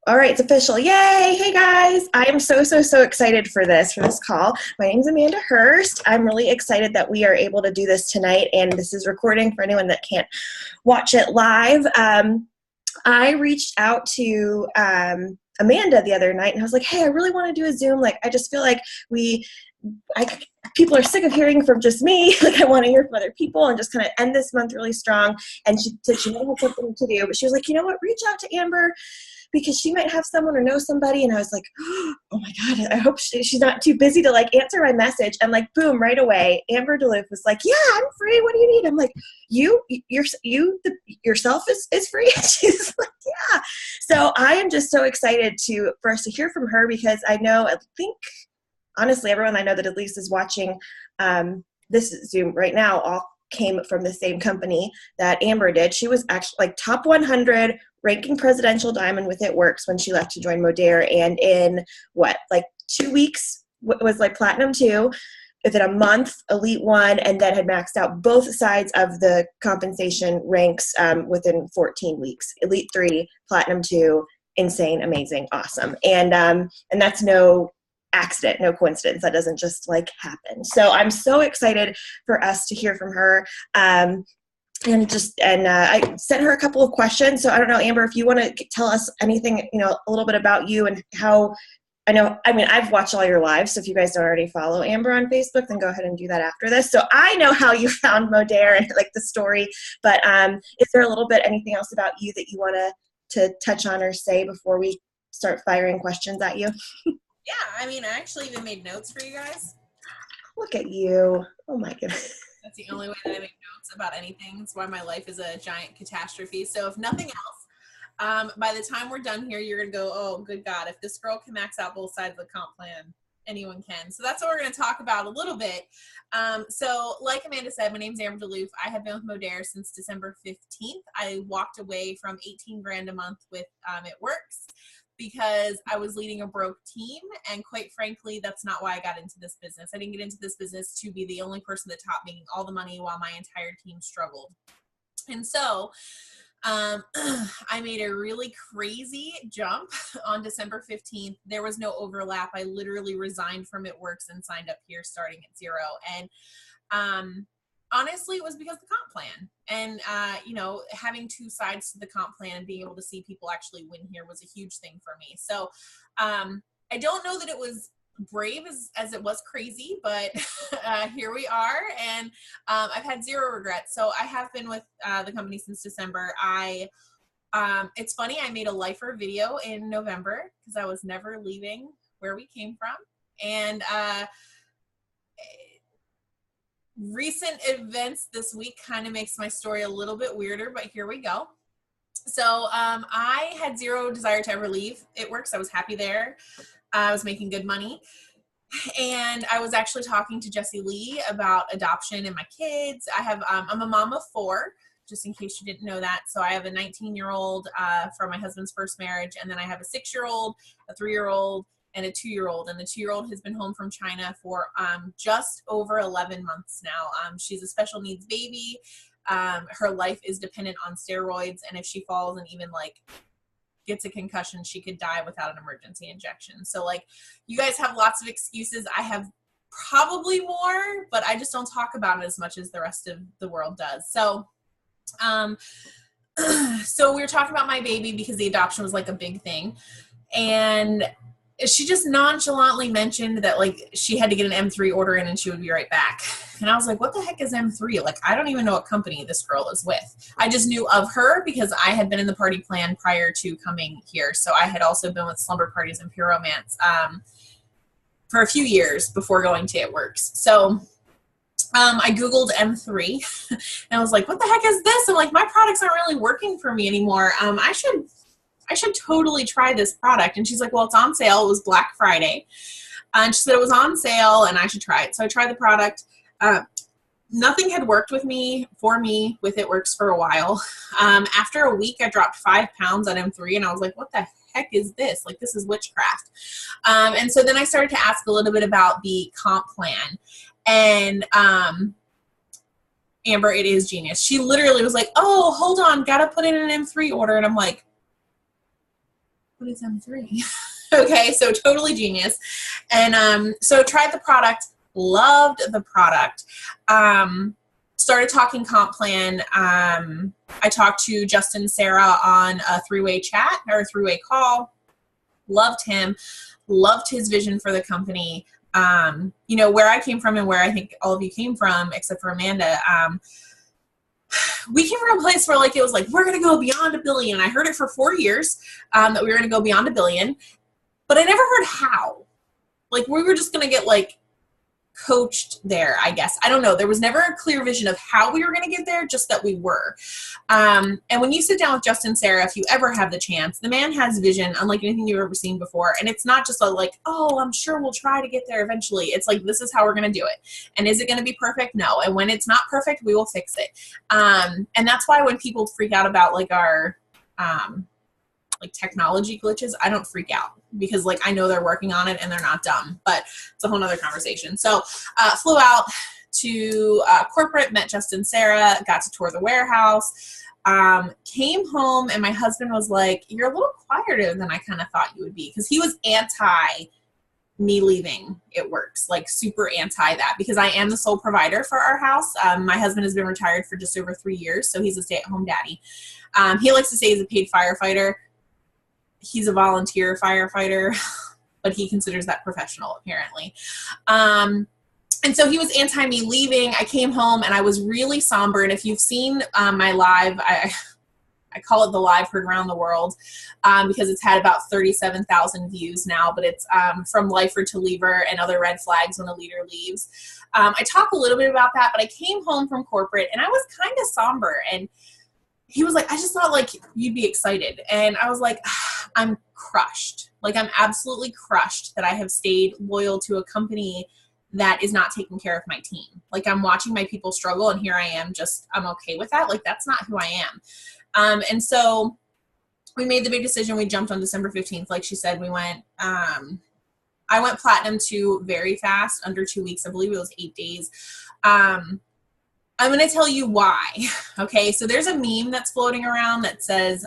All right, it's official. Yay! Hey guys, I am so excited for this call. My name is Amanda Hurst. I'm really excited that we are able to do this tonight, and this is recording for anyone that can't watch it live. I reached out to Amanda the other night, and I was like, "Hey, I really want to do a Zoom. Like, I just feel like people are sick of hearing from just me. Like, I want to hear from other people and just kind of end this month really strong." And she said she might have something to do, but she was like, "You know what? Reach out to Amber, because she might have someone or know somebody." And I was like, oh my God, I hope she's not too busy to like answer my message. And like, boom, right away, Amber Deloof was like, "Yeah, I'm free. What do you need?" I'm like, yourself is free. And she's like, "Yeah." So I am just so excited for us to hear from her, because I think honestly, everyone I know that at least is watching this Zoom right now all came from the same company that Amber did. She was actually like top 100 ranking presidential diamond with It Works when she left to join Modere. And in like 2 weeks was like platinum 2, within a month elite 1, and then had maxed out both sides of the compensation ranks within 14 weeks. Elite 3, platinum 2, insane, amazing, awesome. And that's no accident, no coincidence. That doesn't just like happen. So I'm so excited for us to hear from her. I sent her a couple of questions. So I don't know, Amber, if you want to tell us anything, a little bit about you and how. I've watched all your lives, so if you guys don't already follow Amber on Facebook, then go ahead and do that after this. So I know how you found Modere and like the story, but is there a little bit anything else about you that you want to touch on or say before we start firing questions at you? Yeah, I actually even made notes for you guys. Look at you. Oh my goodness. That's the only way that I make notes about anything. That's why my life is a giant catastrophe. So if nothing else, by the time we're done here, you're going to go, "Oh, good God, if this girl can max out both sides of the comp plan, anyone can." So that's what we're going to talk about a little bit. So like Amanda said, my name's Amber Deloof. I have been with Modere since December 15th. I walked away from 18 grand a month with It Works, because I was leading a broke team. And quite frankly, that's not why I got into this business. I didn't get into this business to be the only person that taught making all the money while my entire team struggled. And so I made a really crazy jump on December 15th. There was no overlap. I literally resigned from It Works and signed up here starting at 0. And honestly, it was because of the comp plan. And, having two sides to the comp plan and being able to see people actually win here was a huge thing for me. So I don't know that it was brave as it was crazy, but here we are. And I've had zero regrets. So I have been with the company since December. It's funny, I made a lifer video in November because I was never leaving where we came from. And recent events this week kind of makes my story a little bit weirder, but here we go. So I had zero desire to ever leave It Works. I was happy there. I was making good money. And I was actually talking to Jessie Lee about adoption and my kids. I'm a mom of 4, just in case you didn't know that. So I have a 19-year-old from my husband's first marriage, and then I have a 6-year-old, a 3-year-old, and a 2-year-old. And the 2-year-old has been home from China for just over 11 months now. She's a special needs baby. Her life is dependent on steroids, and if she falls and even gets a concussion, she could die without an emergency injection. So you guys have lots of excuses. I have probably more, but I just don't talk about it as much as the rest of the world does. So so we were talking about my baby because the adoption was a big thing. And she just nonchalantly mentioned that she had to get an M3 order in and she would be right back. And I was like, what the heck is M3? I don't even know what company this girl is with. I just knew of her because I had been in the party plan prior to coming here. So I had also been with Slumber Parties and Pure Romance for a few years before going to It Works. So I Googled M3 and I was like, what the heck is this? I'm like, my products aren't really working for me anymore. I should totally try this product. And she's like, well, it's on sale. It was Black Friday. And she said it was on sale and I should try it. So I tried the product. Nothing had worked for me with It Works for a while. After a week, I dropped 5 pounds on M3 and I was like, what the heck is this? This is witchcraft. And so then I started to ask a little bit about the comp plan. And Amber, it is genius. She literally was like, oh, hold on, gotta put in an M3 order. And I'm like, what is M3? Okay, so totally genius. And so tried the product, loved the product. Started talking comp plan. I talked to Justin and Sarah on a three-way chat or a three-way call. Loved him, loved his vision for the company. You know, where I came from and where I think all of you came from, except for Amanda, we came from a place where like it was like, we're going to go beyond $1 billion. I heard it for 4 years that we were going to go beyond $1 billion, but I never heard how. Like we were just going to get like coached there, I guess. I don't know. There was never a clear vision of how we were going to get there, just that we were. And when you sit down with Justin and Sarah, if you ever have the chance, the man has vision unlike anything you've ever seen before. And it's not just like, oh, I'm sure we'll try to get there eventually. It's like, this is how we're going to do it. And is it going to be perfect? No. And when it's not perfect, we will fix it. And that's why when people freak out about like our like technology glitches, I don't freak out because like I know they're working on it and they're not dumb, but it's a whole nother conversation. So flew out to corporate, met Justin and Sarah, got to tour the warehouse, came home, and my husband was like, you're a little quieter than I kind of thought you would be, because he was anti me leaving It Works, like super anti that, because I am the sole provider for our house. My husband has been retired for just over 3 years, so he's a stay-at-home daddy. He likes to say he's a paid firefighter. He's a volunteer firefighter, but he considers that professional apparently. And so he was anti me leaving. I came home and I was really somber. And if you've seen my live, I call it the live heard around the world because it's had about 37,000 views now, but it's from lifer to leaver and other red flags when a leader leaves. I talk a little bit about that, but I came home from corporate and I was kind of somber, and he was like, I just thought like you'd be excited. And I was like, I'm crushed. Like I'm absolutely crushed that I have stayed loyal to a company that is not taking care of my team. Like I'm watching my people struggle, and here I am just, I'm okay with that. Like that's not who I am. And so we made the big decision. We jumped on December 15th. Like she said, we went, I went platinum too very fast, under 2 weeks. I believe it was 8 days. I'm going to tell you why. Okay. So there's a meme that's floating around that says,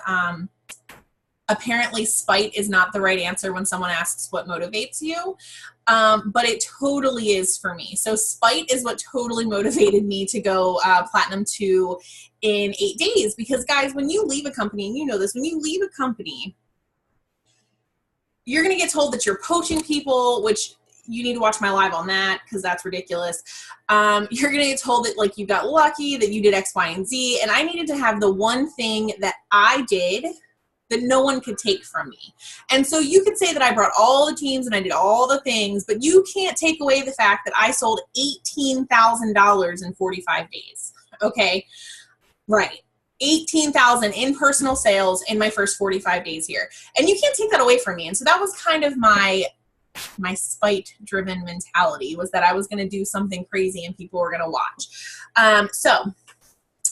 apparently spite is not the right answer when someone asks what motivates you. But it totally is for me. So spite is what totally motivated me to go platinum 2 in 8 days. Because guys, when you leave a company, and you know this, when you leave a company, you're going to get told that you're poaching people, which you need to watch my live on that because that's ridiculous. You're going to get told that like you got lucky, that you did X, Y, and Z. And I needed to have the one thing that I did that no one could take from me. And so you could say that I brought all the teams and I did all the things, but you can't take away the fact that I sold $18,000 in 45 days. Okay. Right. 18,000 in personal sales in my first 45 days here. And you can't take that away from me. And so that was kind of my spite-driven mentality, was that I was going to do something crazy and people were going to watch. So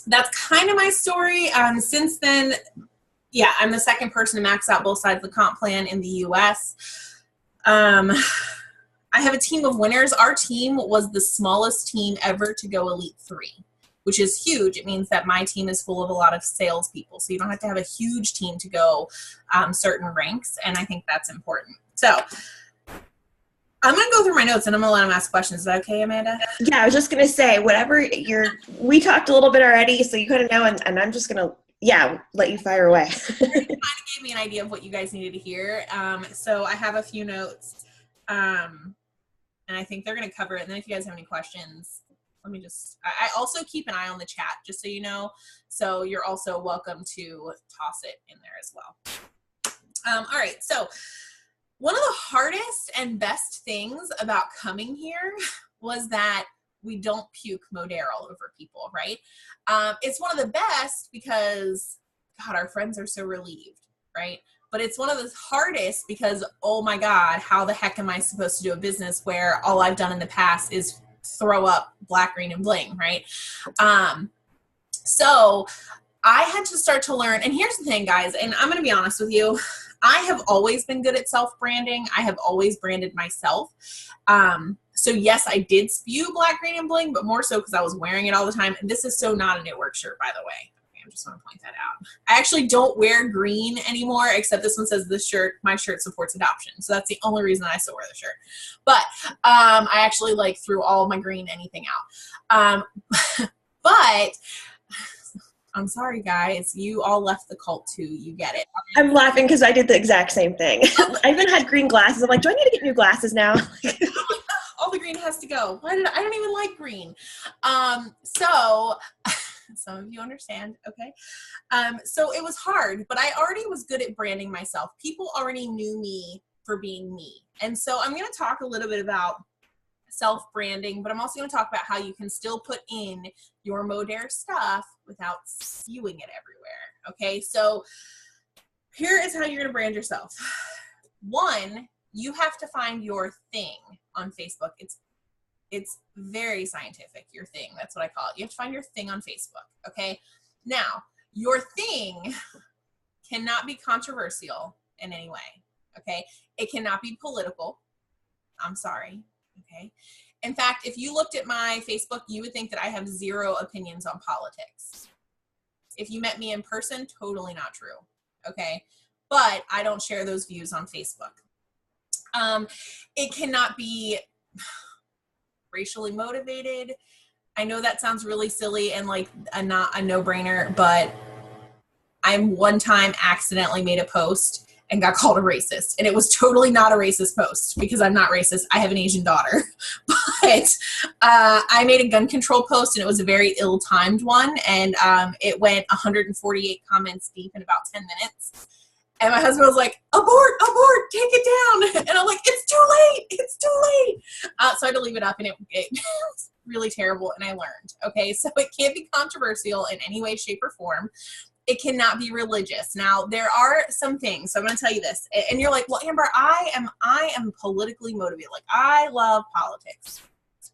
that's kind of my story. Since then, yeah, I'm the second person to max out both sides of the comp plan in the U.S. I have a team of winners. Our team was the smallest team ever to go Elite 3, which is huge. It means that my team is full of a lot of salespeople. So you don't have to have a huge team to go certain ranks, and I think that's important. So I'm going to go through my notes and I'm going to let them ask questions. Is that okay, Amanda? Yeah, I was just going to say, whatever we talked a little bit already, so you kind of know, and I'm just going to, let you fire away. It kind of gave me an idea of what you guys needed to hear. So I have a few notes, and I think they're going to cover it. And then if you guys have any questions, let me just, I also keep an eye on the chat, just so you know. So you're also welcome to toss it in there as well. All right. So one of the hardest and best things about coming here was that we don't puke Modere all over people, right? It's one of the best because, God, our friends are so relieved, right? But it's one of the hardest because, oh my God, how the heck am I supposed to do a business where all I've done in the past is throw up black, green, and bling, right? So I had to start to learn, and here's the thing, guys, and I'm going to be honest with you. I have always been good at self-branding. I have always branded myself. So yes, I did spew black, green, and bling, but more so because I was wearing it all the time. And this is so not an It Works shirt, by the way. Okay, just want to point that out. I actually don't wear green anymore, except this one says my shirt supports adoption. So that's the only reason I still wear the shirt. But I actually like threw all of my green anything out. But I'm sorry, guys. You all left the cult too. You get it. I'm laughing because I did the exact same thing. I even had green glasses. I'm like, do I need to get new glasses now? All the green has to go. I don't even like green. So some of you understand, okay? So it was hard, but I already was good at branding myself. People already knew me for being me. And so I'm going to talk a little bit about self-branding, but I'm also going to talk about how you can still put in your Modare stuff without spewing it everywhere. Okay, so here is how you're going to brand yourself. One, you have to find your thing on Facebook. It's very scientific, your thing. That's what I call it. You have to find your thing on Facebook. Okay, now your thing cannot be controversial in any way. Okay, it cannot be political. I'm sorry. Okay. In fact, if you looked at my Facebook, you would think that I have zero opinions on politics. If you met me in person, totally not true. Okay. But I don't share those views on Facebook. It cannot be racially motivated. I know that sounds really silly and like not a no-brainer, but I one time accidentally made a post and got called a racist. And it was totally not a racist post because I'm not racist. I have an Asian daughter. But I made a gun control post and it was a very ill-timed one. And it went 148 comments deep in about 10 minutes. And my husband was like, abort, take it down. And I'm like, it's too late. So I had to leave it up and it was really terrible and I learned. Okay, so it can't be controversial in any way, shape, or form. It cannot be religious. Now, there are some things, so I'm going to tell you this. And you're like, well, Amber, I am politically motivated. Like, I love politics.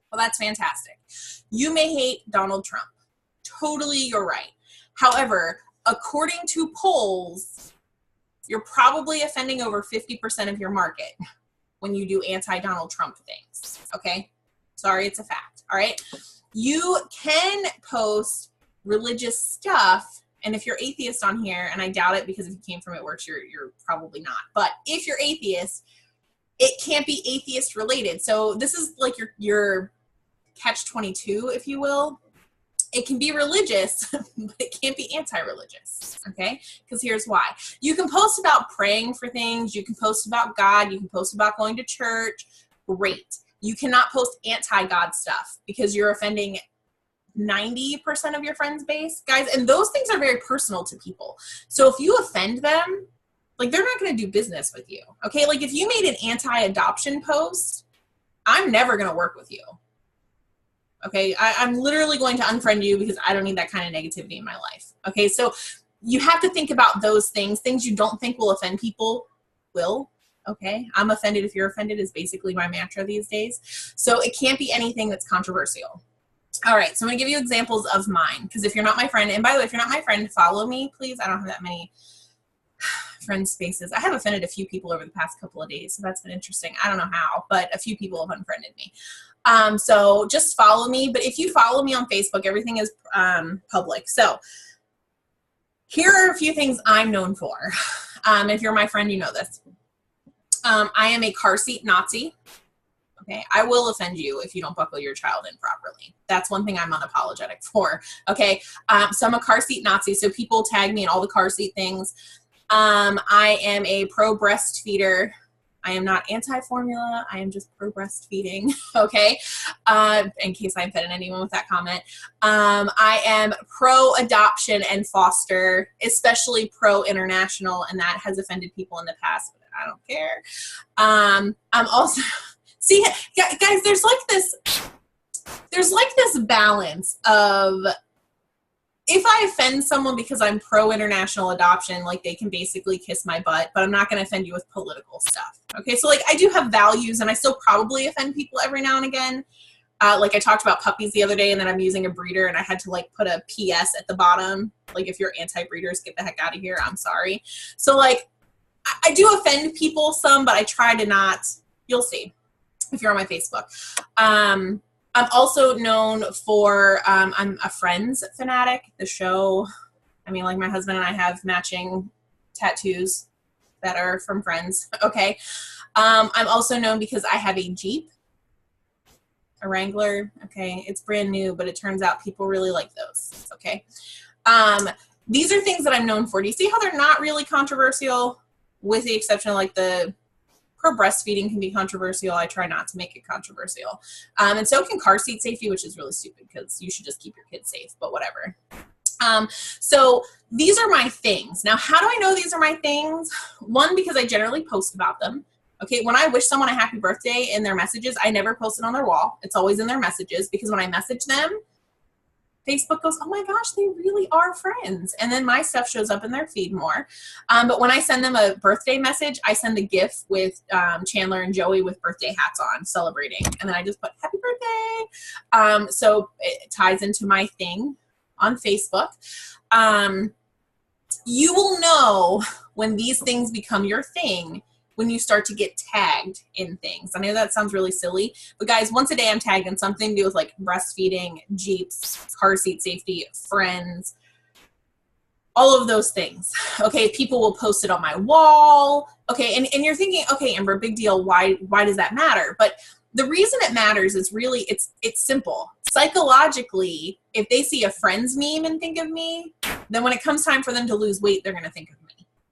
Well, that's fantastic. You may hate Donald Trump. Totally, you're right. However, according to polls, you're probably offending over 50% of your market when you do anti-Donald Trump things. Okay? Sorry, it's a fact. All right? You can post religious stuff. And if you're atheist on here, and I doubt it because if you came from It Works, you're probably not. But if you're atheist, it can't be atheist related. So this is like your catch-22, if you will. It can be religious, but it can't be anti-religious, okay? Because here's why. You can post about praying for things. You can post about God. You can post about going to church. Great. You cannot post anti-God stuff because you're offending 90% of your friends base, guys, and those things are very personal to people. So if you offend them, like they're not going to do business with you. Okay. Like if you made an anti-adoption post, I'm never going to work with you. Okay. I'm literally going to unfriend you because I don't need that kind of negativity in my life. Okay. So you have to think about those things you don't think will offend people will. Okay. I'm offended if you're offended is basically my mantra these days. So it can't be anything that's controversial. All right, so I'm going to give you examples of mine, because if you're not my friend, and by the way, if you're not my friend, follow me, please. I don't have that many friend spaces. I have offended a few people over the past couple of days, so that's been interesting. I don't know how, but a few people have unfriended me. So just follow me, but if you follow me on Facebook, everything is public. So here are a few things I'm known for. If you're my friend, you know this. I am a car seat Nazi. Okay, I will offend you if you don't buckle your child in properly. That's one thing I'm unapologetic for. Okay, so I'm a car seat Nazi, so people tag me in all the car seat things. I am a pro breastfeeder. I am not anti-formula. I am just pro breastfeeding. Okay, in case I offended anyone with that comment. I am pro adoption and foster, especially pro international, and that has offended people in the past, but I don't care. I'm also see, guys, there's like this balance of if I offend someone because I'm pro-international adoption, like they can basically kiss my butt, but I'm not going to offend you with political stuff. Okay, so like I do have values and I still probably offend people every now and again. Like I talked about puppies the other day and then I'm using a breeder and I had to like put a PS at the bottom. Like if you're anti-breeders, get the heck out of here. I'm sorry. So like I do offend people some, but I try to not. You'll see if you're on my Facebook. I'm also known for, I'm a Friends fanatic. The show, I mean, like my husband and I have matching tattoos that are from friends. Okay. I'm also known because I have a Jeep, a Wrangler. Okay. It's brand new, but it turns out people really like those. Okay. These are things that I'm known for. Do you see how they're not really controversial, with the exception of like the pro breastfeeding can be controversial. I try not to make it controversial. And so can car seat safety, which is really stupid because you should just keep your kids safe, but whatever. So these are my things. Now, how do I know these are my things? One, because I generally post about them. Okay, when I wish someone a happy birthday in their messages, I never post it on their wall. It's always in their messages, because when I message them, Facebook goes, oh my gosh, they really are friends. And then my stuff shows up in their feed more. But when I send them a birthday message, I send a GIF with Chandler and Joey with birthday hats on celebrating. And then I just put happy birthday. So it ties into my thing on Facebook. You will know when these things become your thing when you start to get tagged in things. I know that sounds really silly, but guys, once a day I'm tagged in something to do with like breastfeeding, Jeeps, car seat safety, friends, all of those things. Okay, people will post it on my wall. Okay, and you're thinking, okay, Amber, big deal. Why does that matter? But the reason it matters is really, it's simple. Psychologically, if they see a Friends meme and think of me, then when it comes time for them to lose weight, they're gonna think of me.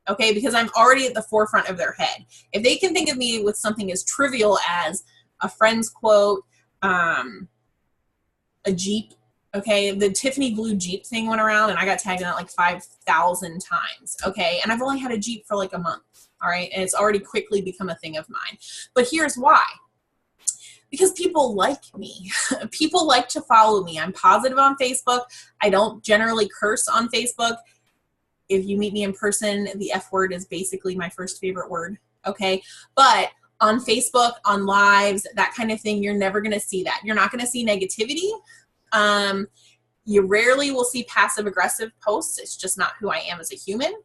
Okay, because I'm already at the forefront of their head. If they can think of me with something as trivial as a Friends quote, a Jeep, okay, the Tiffany blue Jeep thing went around and I got tagged in it like 5,000 times, okay, and I've only had a Jeep for like a month, all right, and it's already quickly become a thing of mine. But here's why. Because people like me. People like to follow me. I'm positive on Facebook. I don't generally curse on Facebook. If you meet me in person, the F word is basically my first favorite word, okay? But on Facebook, on lives, that kind of thing, you're never gonna see that. You're not gonna see negativity. You rarely will see passive-aggressive posts. It's just not who I am as a human.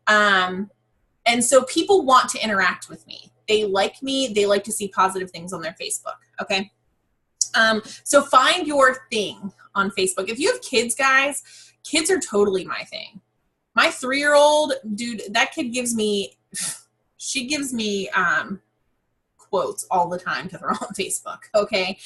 And so people want to interact with me. They like me. They like to see positive things on their Facebook, okay? So find your thing on Facebook. If you have kids, guys, kids are totally my thing. My 3-year-old, dude, that kid gives me, she gives me quotes all the time to throw on Facebook, okay?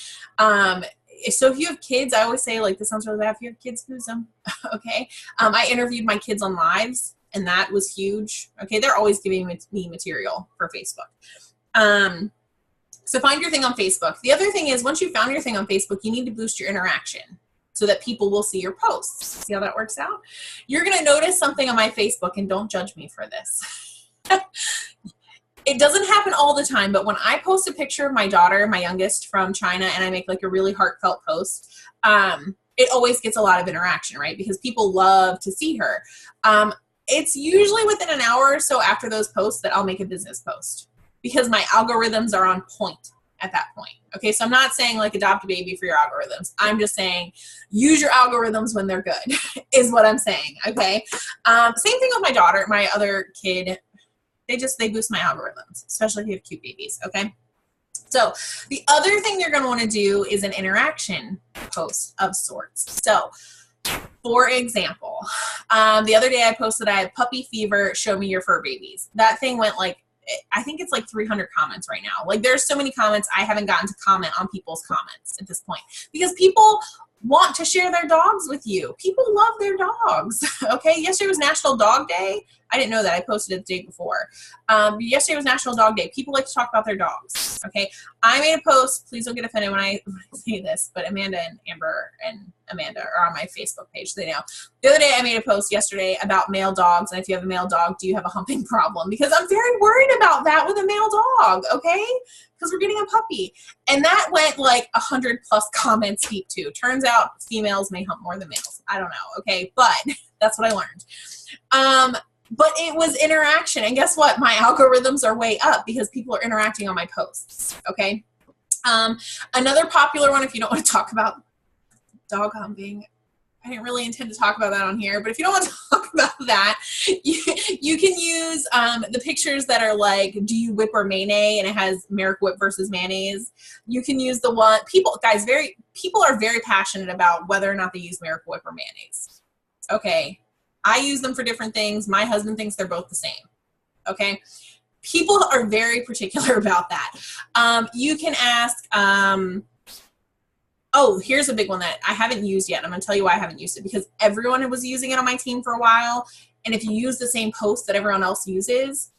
So if you have kids, I always say, like, this sounds really bad. If you have kids, lose them, okay? I interviewed my kids on lives, and that was huge, okay? They're always giving me material for Facebook. So find your thing on Facebook. The other thing is, once you found your thing on Facebook, you need to boost your interaction so that people will see your posts. See how that works out? You're gonna notice something on my Facebook, and don't judge me for this. It doesn't happen all the time, but when I post a picture of my daughter, my youngest, from China, and I make like a really heartfelt post, it always gets a lot of interaction, right? Because people love to see her. It's usually within an hour or so after those posts that I'll make a business post, because my algorithms are on point at that point. Okay, so I'm not saying like adopt a baby for your algorithms. I'm just saying use your algorithms when they're good is what I'm saying, okay? Same thing with my daughter, my other kid. They boost my algorithms, especially if you have cute babies, okay? So the other thing you're gonna wanna do is an interaction post of sorts. So for example, the other day I posted I had puppy fever, show me your fur babies. That thing went like, I think it's like 300 comments right now. Like there's so many comments, I haven't gotten to comment on people's comments at this point because people want to share their dogs with you. People love their dogs, okay? Yesterday was National Dog Day. I didn't know that. I posted it the day before. Yesterday was National Dog Day. People like to talk about their dogs, okay? I made a post. Please don't get offended when I say this, but Amanda and Amber and Amanda are on my Facebook page. So they know. The other day I made a post yesterday about male dogs, and if you have a male dog, do you have a humping problem? Because I'm very worried about that with a male dog, okay? Because we're getting a puppy. And that went like 100+ comments deep too. Turns out females may hump more than males. I don't know, okay? But that's what I learned. But it was interaction. And guess what? My algorithms are way up because people are interacting on my posts, okay? Another popular one, if you don't want to talk about dog humping, I didn't really intend to talk about that on here, but if you don't want to talk about that, you can use the pictures that are like, do you whip or mayonnaise? And it has Merrick Whip versus mayonnaise. You can use the one, people are very passionate about whether or not they use Merrick Whip or mayonnaise. Okay. I use them for different things. My husband thinks they're both the same. Okay. People are very particular about that. You can ask, oh, here's a big one that I haven't used yet. I'm going to tell you why I haven't used it, because everyone was using it on my team for a while. And if you use the same post that everyone else uses,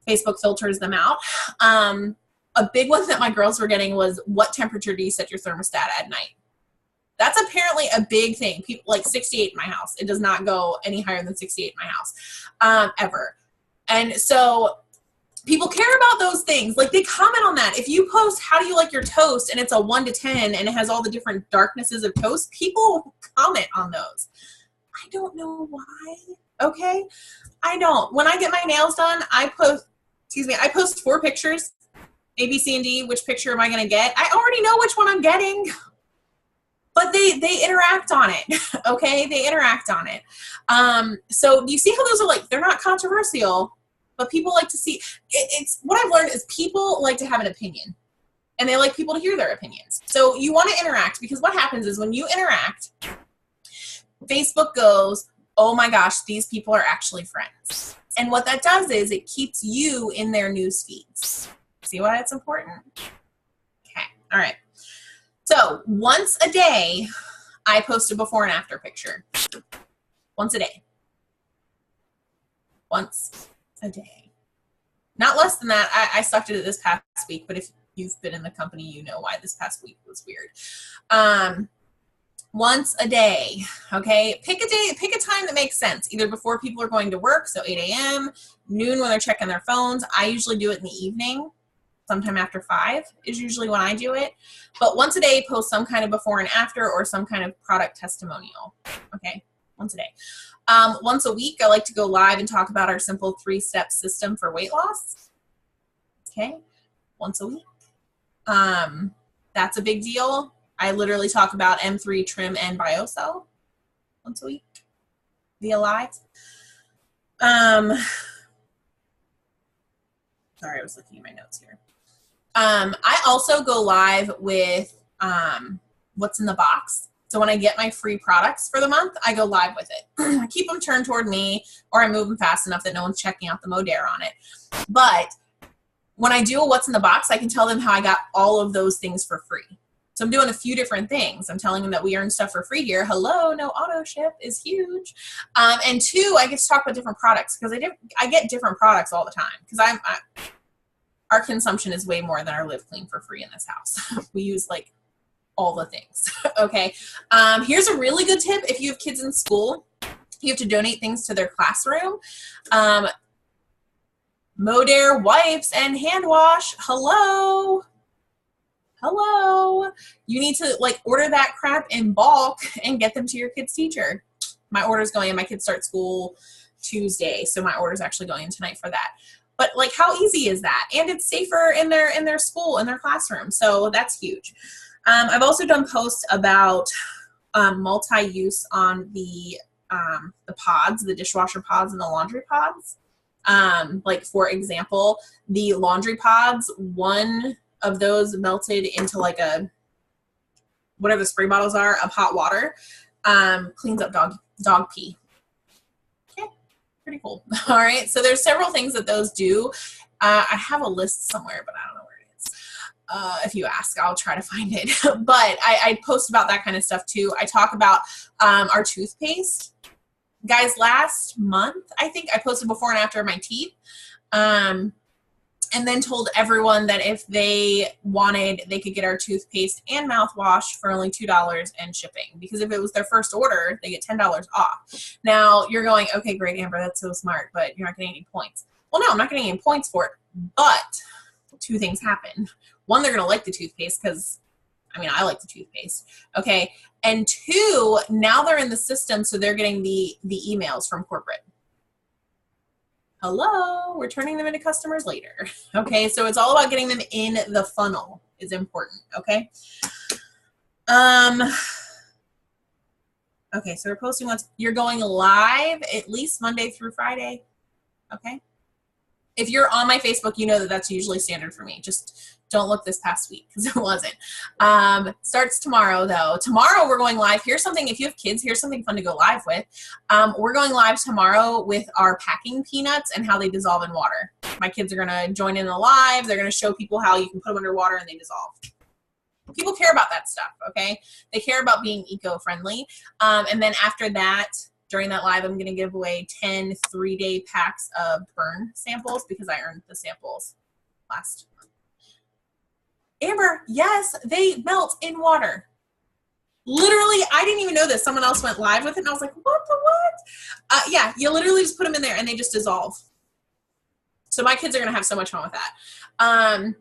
Facebook filters them out. A big one that my girls were getting was, what temperature do you set your thermostat at night? That's apparently a big thing. People like 68 in my house. It does not go any higher than 68 in my house, ever. And so people care about those things. Like, they comment on that. If you post, how do you like your toast? And it's a 1 to 10 and it has all the different darknesses of toast, people comment on those. I don't know why. Okay. I don't. When I get my nails done, I post 4 pictures, A, B, C, and D. Which picture am I going to get? I already know which one I'm getting. But they interact on it, okay? They interact on it. So you see how those are like, they're not controversial, but people like to see, it's what I've learned is people like to have an opinion, and they like people to hear their opinions. So you want to interact, because what happens is when you interact, Facebook goes, oh my gosh, these people are actually friends. And what that does is it keeps you in their news feeds. See why that's important? Okay, all right. So once a day, I post a before and after picture. Once a day. Once a day. Not less than that. I sucked at it this past week, but if you've been in the company, you know why this past week was weird. Once a day, okay? Pick a day, pick a time that makes sense, either before people are going to work, so 8 a.m., noon when they're checking their phones. I usually do it in the evening. Sometime after 5 is usually when I do it. But once a day, post some kind of before and after or some kind of product testimonial. Okay, once a day. Once a week, I like to go live and talk about our simple 3-step system for weight loss. Okay, once a week. That's a big deal. I literally talk about M3, Trim, and BioCell once a week via live. Sorry, I was looking at my notes here. I also go live with what's in the box. So when I get my free products for the month, I go live with it. I keep them turned toward me, or I move them fast enough that no one's checking out the Modere on it. But when I do a what's in the box, I can tell them how I got all of those things for free. So I'm doing a few different things. I'm telling them that we earn stuff for free here. Hello, no auto ship is huge. And 2, I get to talk about different products, because I get different products all the time, because our consumption is way more than our Live Clean for free in this house. We use like all the things. Okay. Here's a really good tip. If you have kids in school, you have to donate things to their classroom. Modere wipes and hand wash. Hello. You need to like order that crap in bulk and get them to your kid's teacher. My order's going in. My kids start school Tuesday, so my order's actually going in tonight for that. But like, how easy is that? And it's safer in their school, in their classroom. So that's huge. I've also done posts about multi-use on the pods, the dishwasher pods and the laundry pods. Like, for example, the laundry pods, one of those melted into like whatever the spray bottles are of hot water, cleans up dog pee. Pretty cool. All right. So there's several things that those do. I have a list somewhere, but I don't know where it is. If you ask, I'll try to find it. But I post about that kind of stuff too. I talk about our toothpaste. Guys, last month, I think I posted before and after my teeth. And then told everyone that if they wanted, they could get our toothpaste and mouthwash for only $2 and shipping. Because if it was their first order, they get $10 off. Now, you're going, okay, great, Amber, that's so smart, but you're not getting any points. Well, no, I'm not getting any points for it. But 2 things happen. 1, they're going to like the toothpaste because, I mean, I like the toothpaste. Okay. And 2, now they're in the system, so they're getting the emails from corporate. Hello, we're turning them into customers later. Okay, so it's all about getting them in the funnel is important, okay? Okay, so we're posting once. You're going live at least Monday through Friday, okay? If you're on my Facebook, you know that that's usually standard for me. Just don't look this past week because it wasn't. Starts tomorrow, though. Tomorrow we're going live. Here's something, if you have kids, here's something fun to go live with. We're going live tomorrow with our packing peanuts and how they dissolve in water. My kids are going to join in the live. They're going to show people how you can put them underwater and they dissolve. People care about that stuff, okay? They care about being eco-friendly. And then after that, during that live, I'm going to give away 10 3-day packs of burn samples because I earned the samples last month. Amber, yes, they melt in water. Literally, I didn't even know this. Someone else went live with it, and I was like, what the what? Yeah, you literally just put them in there, and they just dissolve. So my kids are going to have so much fun with that.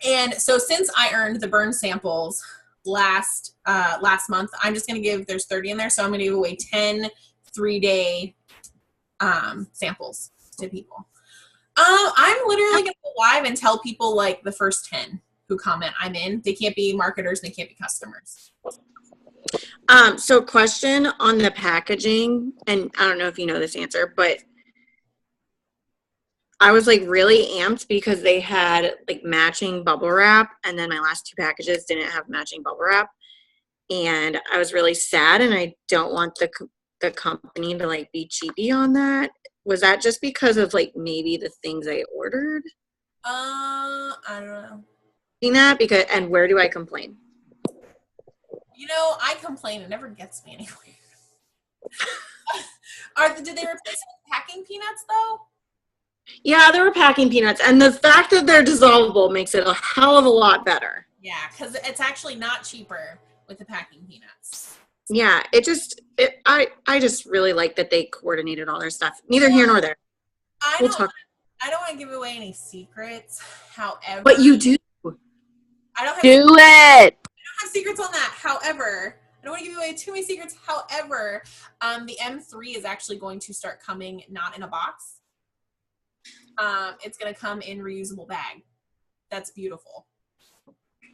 And so since I earned the burn samples last month, I'm just going to give, there's 30 in there, so I'm going to give away 10 3-day samples to people. I'm literally going to go live and tell people like the first 10 who comment I'm in. They can't be marketers. They can't be customers. So question on the packaging, and I don't know if you know this answer, but I was like really amped because they had like matching bubble wrap, and then my last 2 packages didn't have matching bubble wrap, and I was really sad, and I don't want the company to like be cheapy on that. Was that just because of like maybe the things I ordered? I don't know. That because, and where do I complain? You know, I complain. It never gets me anywhere. Did they replace it with packing peanuts though? Yeah, they were packing peanuts, and the fact that they're dissolvable makes it a hell of a lot better. Yeah, because it's actually not cheaper with the packing peanuts. Yeah, I just really like that they coordinated all their stuff. Neither here nor there. I don't want to give away any secrets. However, but you do. I don't have do it. I don't have secrets on that. However, I don't want to give away too many secrets. However, the M3 is actually going to start coming not in a box. It's going to come in reusable bag. That's beautiful.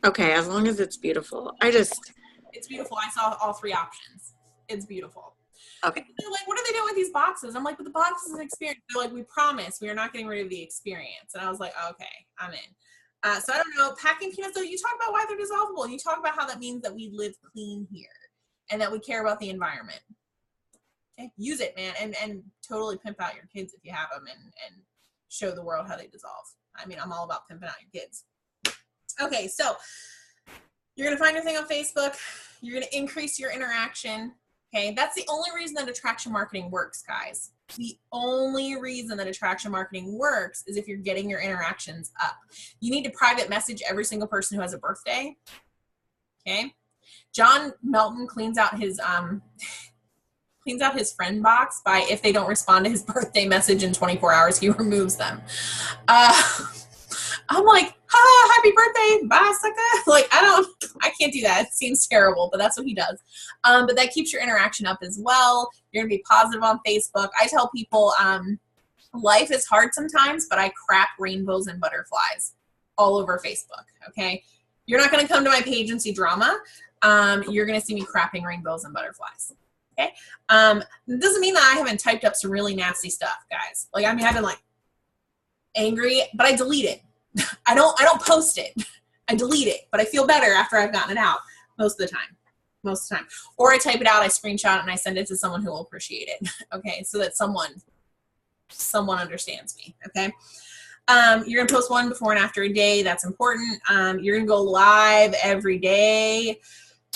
Okay, as long as it's beautiful. It's beautiful. I saw all 3 options. It's beautiful. Okay. They're like, what are they doing with these boxes? I'm like, but the box is an experience. They're like, we promise we are not getting rid of the experience. And I was like, okay, I'm in. So I don't know. Packing peanuts, though, you talk about why they're dissolvable. You talk about how that means that we live clean here and that we care about the environment. Okay, use it, man, and totally pimp out your kids if you have them and show the world how they dissolve. I mean, I'm all about pimping out your kids. Okay, so you're going to find your thing on Facebook. You're going to increase your interaction. Okay, that's the only reason that attraction marketing works, guys. The only reason that attraction marketing works is if you're getting your interactions up. You need to private message every single person who has a birthday. Okay, John Melton cleans out his friend box by, if they don't respond to his birthday message in 24 hours, he removes them. I'm like, happy birthday, bye, sucker. Like, I can't do that. It seems terrible, but that's what he does. But that keeps your interaction up as well. You're going to be positive on Facebook. I tell people, life is hard sometimes, but I crap rainbows and butterflies all over Facebook, okay? You're not going to come to my page and see drama. You're going to see me crapping rainbows and butterflies. Okay. It doesn't mean that I haven't typed up some really nasty stuff, guys. Like, I mean, I've been like angry, but I delete it. I don't post it. I delete it, but I feel better after I've gotten it out most of the time. Or I type it out, I screenshot it, and I send it to someone who will appreciate it. Okay. So that someone understands me. Okay. You're going to post one before and after a day. That's important. You're going to go live every day.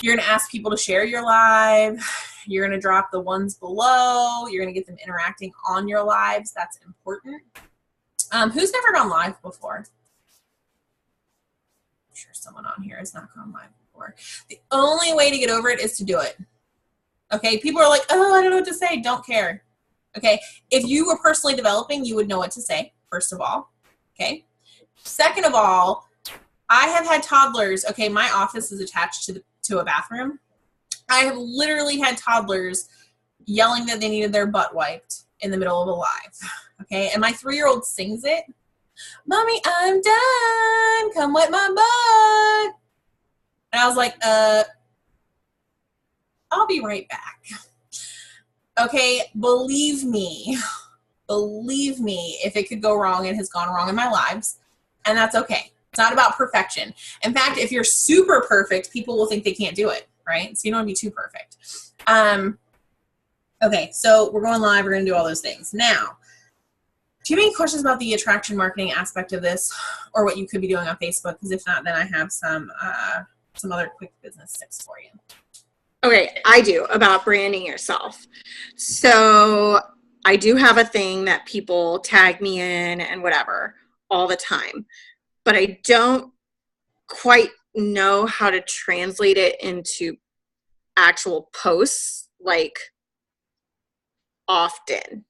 You're going to ask people to share your live. You're going to drop the ones below. You're going to get them interacting on your lives. That's important. Who's never gone live before? I'm sure someone on here has not gone live before. The only way to get over it is to do it. Okay? People are like, oh, I don't know what to say. Don't care. Okay? If you were personally developing, you would know what to say, first of all. Okay? Second of all, I have had toddlers. Okay, my office is attached to a bathroom. I have literally had toddlers yelling that they needed their butt wiped in the middle of a live. Okay, and my 3-year-old sings it. Mommy, I'm done. Come wipe my butt. And I was like, I'll be right back. Okay, believe me, believe me, if it could go wrong, it has gone wrong in my lives, and that's okay. It's not about perfection. In fact, if you're super perfect, people will think they can't do it, right? So you don't want to be too perfect. Okay, so we're going live. We're going to do all those things. Now, do you have any questions about the attraction marketing aspect of this, or what you could be doing on Facebook? Because if not, then I have some other quick business tips for you. Okay, I do, about branding yourself. So I do have a thing that people tag me in and whatever all the time, but I don't quite know how to translate it into actual posts, like, often.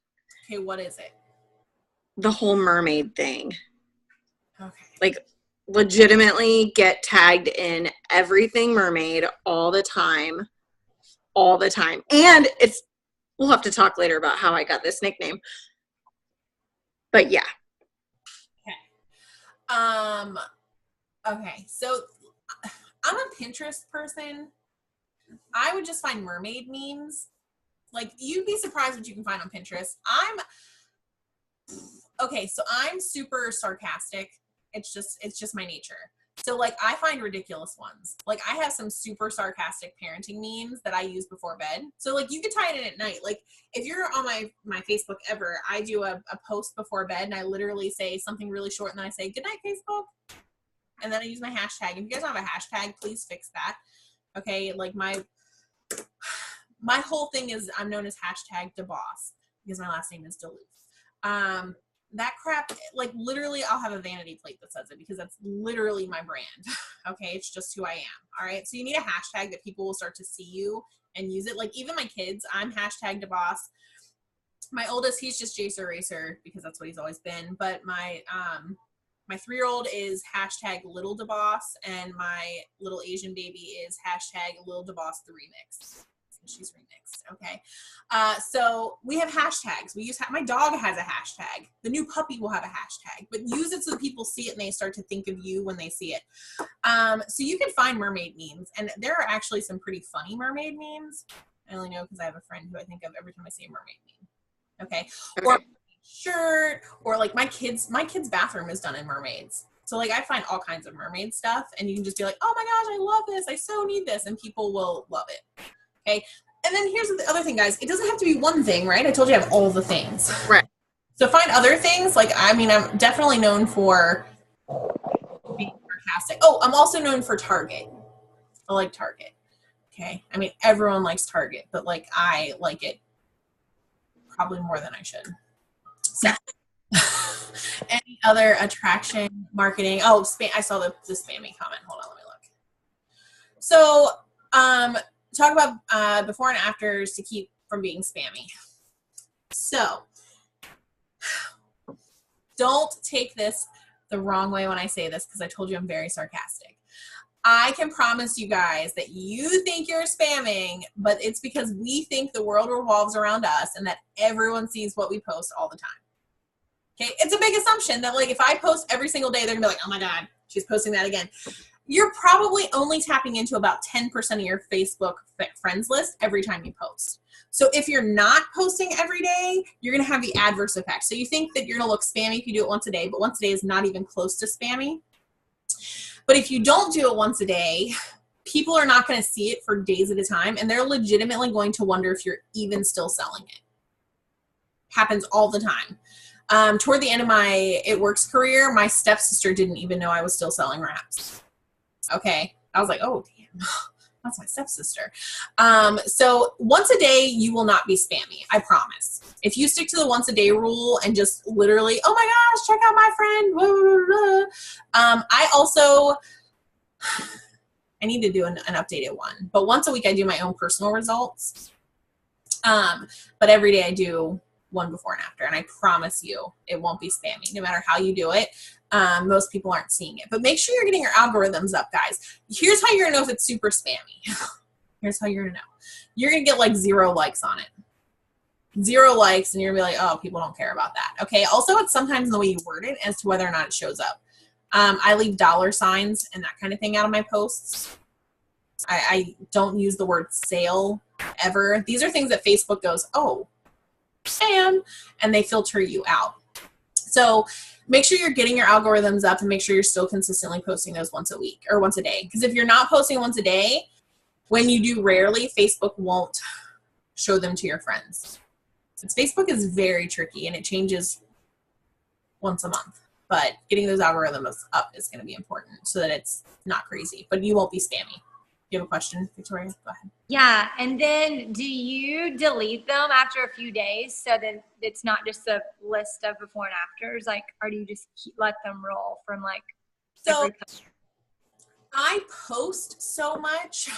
Okay, what is it? The whole mermaid thing. Okay. Like, legitimately get tagged in everything mermaid all the time. And we'll have to talk later about how I got this nickname. But yeah. Okay. Okay, so I'm a Pinterest person. I would just find mermaid memes. Like, you'd be surprised what you can find on Pinterest. Okay, so I'm super sarcastic. It's just my nature. So, like, I find ridiculous ones. Like, I have some super sarcastic parenting memes that I use before bed. So, like, you could tie it in at night. Like, if you're on my Facebook ever, I do a post before bed, and I literally say something really short, and then I say, "Good night, Facebook." And then I use my hashtag. If you guys don't have a hashtag, please fix that. Okay, like, my whole thing is I'm known as #DeBoss because my last name is Deloof. That crap, like, literally I'll have a vanity plate that says it because that's literally my brand. Okay, it's just who I am. All right, so you need a hashtag that people will start to see you and use it. Like, even my kids, I'm #DeBoss. My oldest, he's just Jace Eraser because that's what he's always been. But my 3-year-old is #LittleDeBoss, and my little Asian baby is #LittleDeBoss the Remix. She's remixed. Okay. So we have hashtags. We use, my dog has a hashtag. The new puppy will have a hashtag, but use it so that people see it and they start to think of you when they see it. So you can find mermaid memes, and there are actually some pretty funny mermaid memes. I only know because I have a friend who I think of every time I see a mermaid meme. Okay. Or shirt, or like my kid's bathroom is done in mermaids. So, like, I find all kinds of mermaid stuff, and you can just be like, "Oh my gosh, I love this. I so need this," and people will love it. Okay. And then here's the other thing, guys. It doesn't have to be one thing, right? I told you I have all the things. Right. So find other things. Like, I mean, I'm definitely known for being sarcastic. Oh, I'm also known for Target. I like Target. Okay. I mean, everyone likes Target, but, like, I like it probably more than I should. So, any other attraction marketing? Oh, I saw the spammy comment. Hold on, let me look. So, talk about before and afters to keep from being spammy. So, don't take this the wrong way when I say this, because I told you I'm very sarcastic. I can promise you guys that you think you're spamming, but it's because we think the world revolves around us and that everyone sees what we post all the time. Okay, it's a big assumption that, like, if I post every single day, they're gonna be like, "Oh my God, she's posting that again." You're probably only tapping into about 10% of your Facebook friends list every time you post. So if you're not posting every day, you're going to have the adverse effect. So you think that you're going to look spammy if you do it once a day, but once a day is not even close to spammy. But if you don't do it once a day, people are not going to see it for days at a time, and they're legitimately going to wonder if you're even still selling it. Happens all the time. Toward the end of my It Works career, my stepsister didn't even know I was still selling wraps. Okay. I was like, "Oh, damn, that's my stepsister." So once a day, you will not be spammy. I promise. If you stick to the once a day rule and just literally, "Oh my gosh, check out my friend." Blah, blah, blah. I need to do an updated one, but once a week I do my own personal results. But every day I do one before and after, and I promise you it won't be spammy no matter how you do it. Most people aren't seeing it, but make sure you're getting your algorithms up, guys. Here's how you're gonna know if it's super spammy. Here's how you're gonna know. You're gonna get like 0 likes on it. 0 likes, and you're gonna be like, "Oh, people don't care about that." Okay. Also, it's sometimes in the way you word it as to whether or not it shows up. I leave $signs and that kind of thing out of my posts. I don't use the word sale ever. These are things that Facebook goes, "Oh, spam, and they filter you out. So make sure you're getting your algorithms up and make sure you're still consistently posting those once a week or once a day. Because if you're not posting once a day, when you do rarely, Facebook won't show them to your friends. Since Facebook is very tricky and it changes once a month. But getting those algorithms up is going to be important so that it's not crazy. But you won't be spammy. You have a question, Victoria? Go ahead. Yeah, and then do you delete them after a few days so that it's not just a list of before and afters? Like, or do you just let them roll from like? So I post so much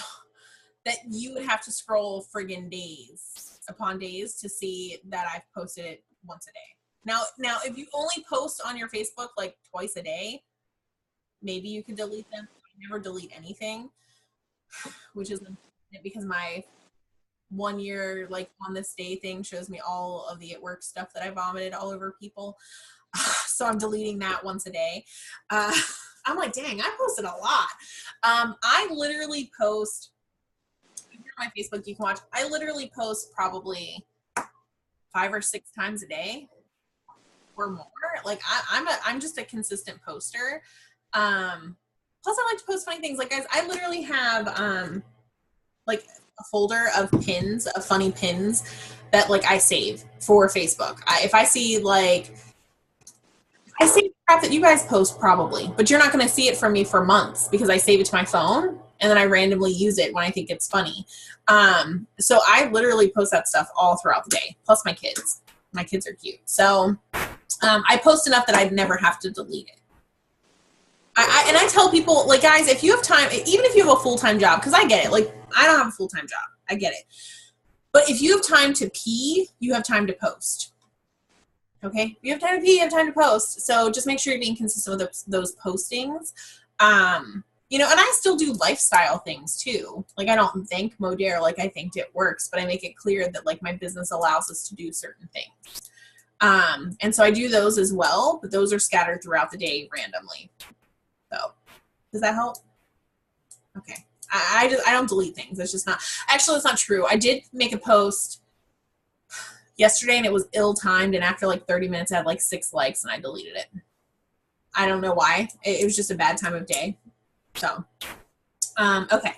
that you would have to scroll friggin' days upon days to see that I've posted it once a day. Now, if you only post on your Facebook like twice a day, maybe you could delete them. I never delete anything, which is because my 1 year like on this day thing shows me all of the at work stuff that I vomited all over people. So I'm deleting that once a day. I'm like, dang, I posted a lot. I literally post, if you're on my Facebook, you can watch, I literally post probably 5 or 6 times a day. Or more. Like I'm just a consistent poster. Plus I like to post funny things. Like guys, I literally have like a folder of pins, of funny pins that like I save for Facebook. If I see like I save crap that you guys post probably, but you're not going to see it from me for months because I save it to my phone and then I randomly use it when I think it's funny. So I literally post that stuff all throughout the day. Plus my kids. My kids are cute. So I post enough that I'd never have to delete it. And I tell people, like, guys, if you have time, even if you have a full-time job, because I get it. Like, I don't have a full-time job. I get it. But if you have time to pee, you have time to post. Okay? If you have time to pee, you have time to post. So just make sure you're being consistent with those postings. You know, and I still do lifestyle things, too. Like, I don't thank Modere like I think it works, but I make it clear that, like, my business allows us to do certain things. And so I do those as well, but those are scattered throughout the day randomly. So does that help? Okay. I don't delete things. It's just not, actually it's not true. I did make a post yesterday and it was ill-timed. And after like 30 minutes, I had like 6 likes and I deleted it. I don't know why. It was just a bad time of day. So, okay.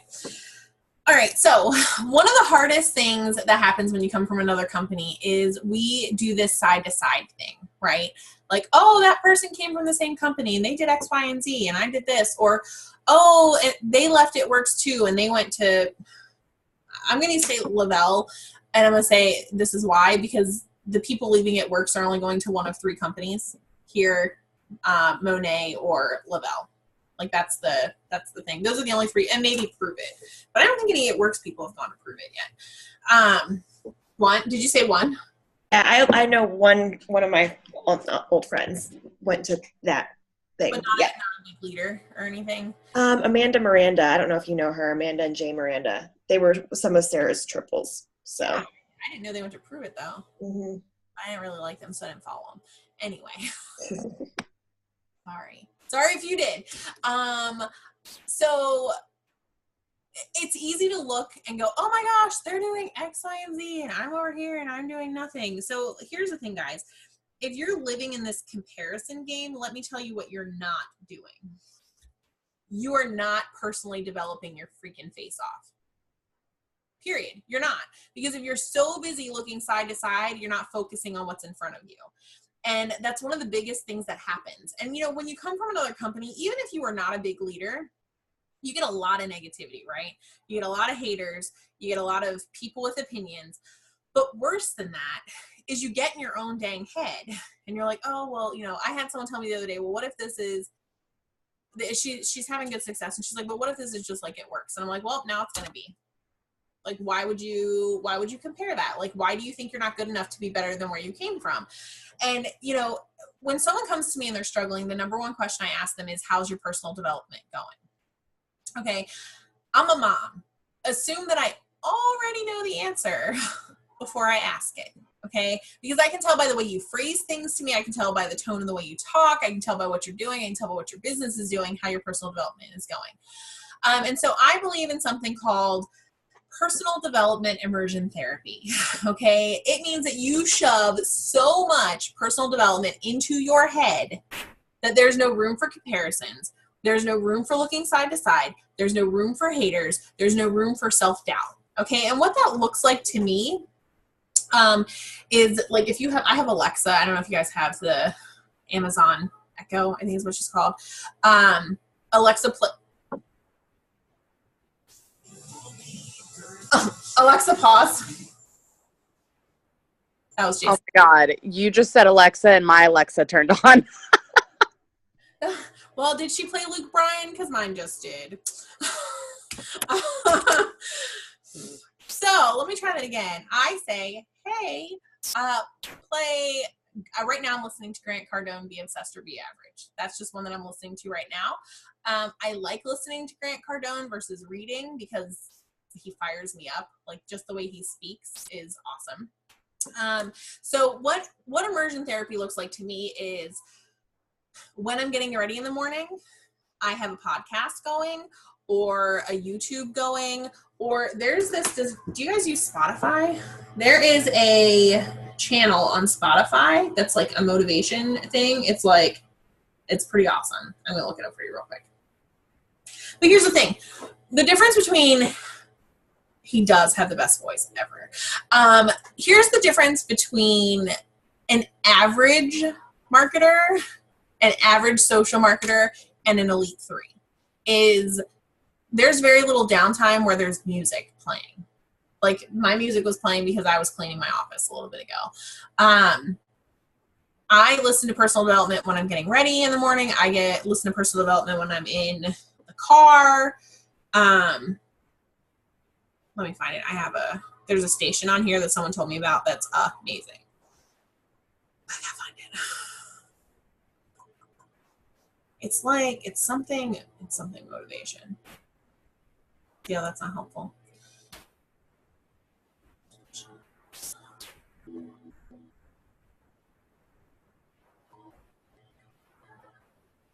All right, so one of the hardest things that happens when you come from another company is we do this side-to-side thing, right? Like, oh, that person came from the same company and they did X, Y, and Z and I did this. Or, oh, they left It Works too and they went to, I'm going to say Lavelle, and I'm going to say this is why, because the people leaving It Works are only going to one of 3 companies here, Monet or Lavelle. Like that's the thing. Those are the only 3, and maybe Prove It. But I don't think any It Works people have gone to Prove It yet. One? Did you say one? Yeah, I know one of my old friends went to that thing. But not, yeah. not a big leader or anything. Amanda Miranda. I don't know if you know her. Amanda and Jay Miranda. They were some of Sarah's triples. So I didn't know they went to Prove It though. Mm-hmm. I didn't really like them, so I didn't follow them. Anyway. Sorry if you did. So it's easy to look and go, oh my gosh, they're doing X, Y, and Z, and I'm over here and I'm doing nothing. So here's the thing, guys. If you're living in this comparison game, let me tell you what you're not doing. You are not personally developing your freaking face off. Period. You're not. Because if you're so busy looking side to side, you're not focusing on what's in front of you. And that's one of the biggest things that happens. And, you know, when you come from another company, even if you are not a big leader, you get a lot of negativity, right? You get a lot of haters. You get a lot of people with opinions. But worse than that is you get in your own dang head. And you're like, oh, well, you know, I had someone tell me the other day, well, what if this is, she's having good success. And she's like, but what if this is just like It Works? And I'm like, well, now it's going to be. Like, why would you compare that? Like, why do you think you're not good enough to be better than where you came from? And, you know, when someone comes to me and they're struggling, the number one question I ask them is, how's your personal development going? Okay. I'm a mom. Assume that I already know the answer before I ask it. Okay. Because I can tell by the way you phrase things to me. I can tell by the tone of the way you talk. I can tell by what you're doing. I can tell by what your business is doing, how your personal development is going. And so I believe in something called personal development immersion therapy. Okay, it means that you shove so much personal development into your head that there's no room for comparisons, there's no room for looking side to side, there's no room for haters, there's no room for self-doubt. Okay, and what that looks like to me is like, if you have, I have Alexa, I don't know if you guys have the Amazon Echo, I think is what she's called. Alexa, Alexa, pause. That was Jason. Oh my God. You just said Alexa and my Alexa turned on. Well, did she play Luke Bryan? Because mine just did. So let me try that again. I say, hey, play, right now I'm listening to Grant Cardone, Be Obsessed or Be Average. That's just one that I'm listening to right now. I like listening to Grant Cardone versus reading because he fires me up. Like, just the way he speaks is awesome. So what immersion therapy looks like to me is when I'm getting ready in the morning, I have a podcast going or a YouTube going, or there's this, do you guys use Spotify? There is a channel on Spotify that's like a motivation thing. It's like, it's pretty awesome. I'm gonna look it up for you real quick. But here's the thing. The difference between, he does have the best voice ever. Here's the difference between an average marketer, an average social marketer, and an elite 3 is there's very little downtime where there's music playing. Like, my music was playing because I was cleaning my office a little bit ago. I listen to personal development when I'm getting ready in the morning. I listen to personal development when I'm in the car. Let me find it. There's a station on here that someone told me about that's amazing. I gotta find it. It's something motivation. Yeah, that's not helpful.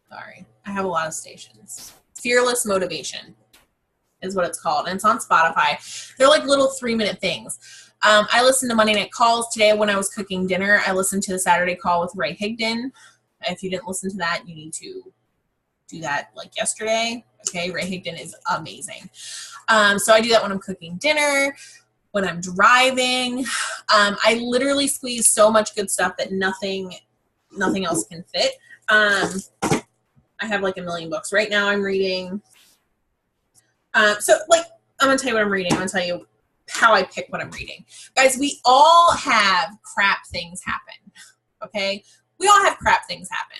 Sorry, I have a lot of stations. Fearless Motivation is what it's called, and it's on Spotify. They're like little 3-minute things. I listened to Monday Night Calls today when I was cooking dinner. I listened to the Saturday Call with Ray Higdon. If you didn't listen to that, you need to do that like yesterday. Okay, Ray Higdon is amazing. So I do that when I'm cooking dinner, when I'm driving. I literally squeeze so much good stuff that nothing else can fit. I have like a million books. Right now I'm reading. So like, I'm going to tell you what I'm reading. I'm going to tell you how I pick what I'm reading. Guys, we all have crap things happen. Okay? We all have crap things happen.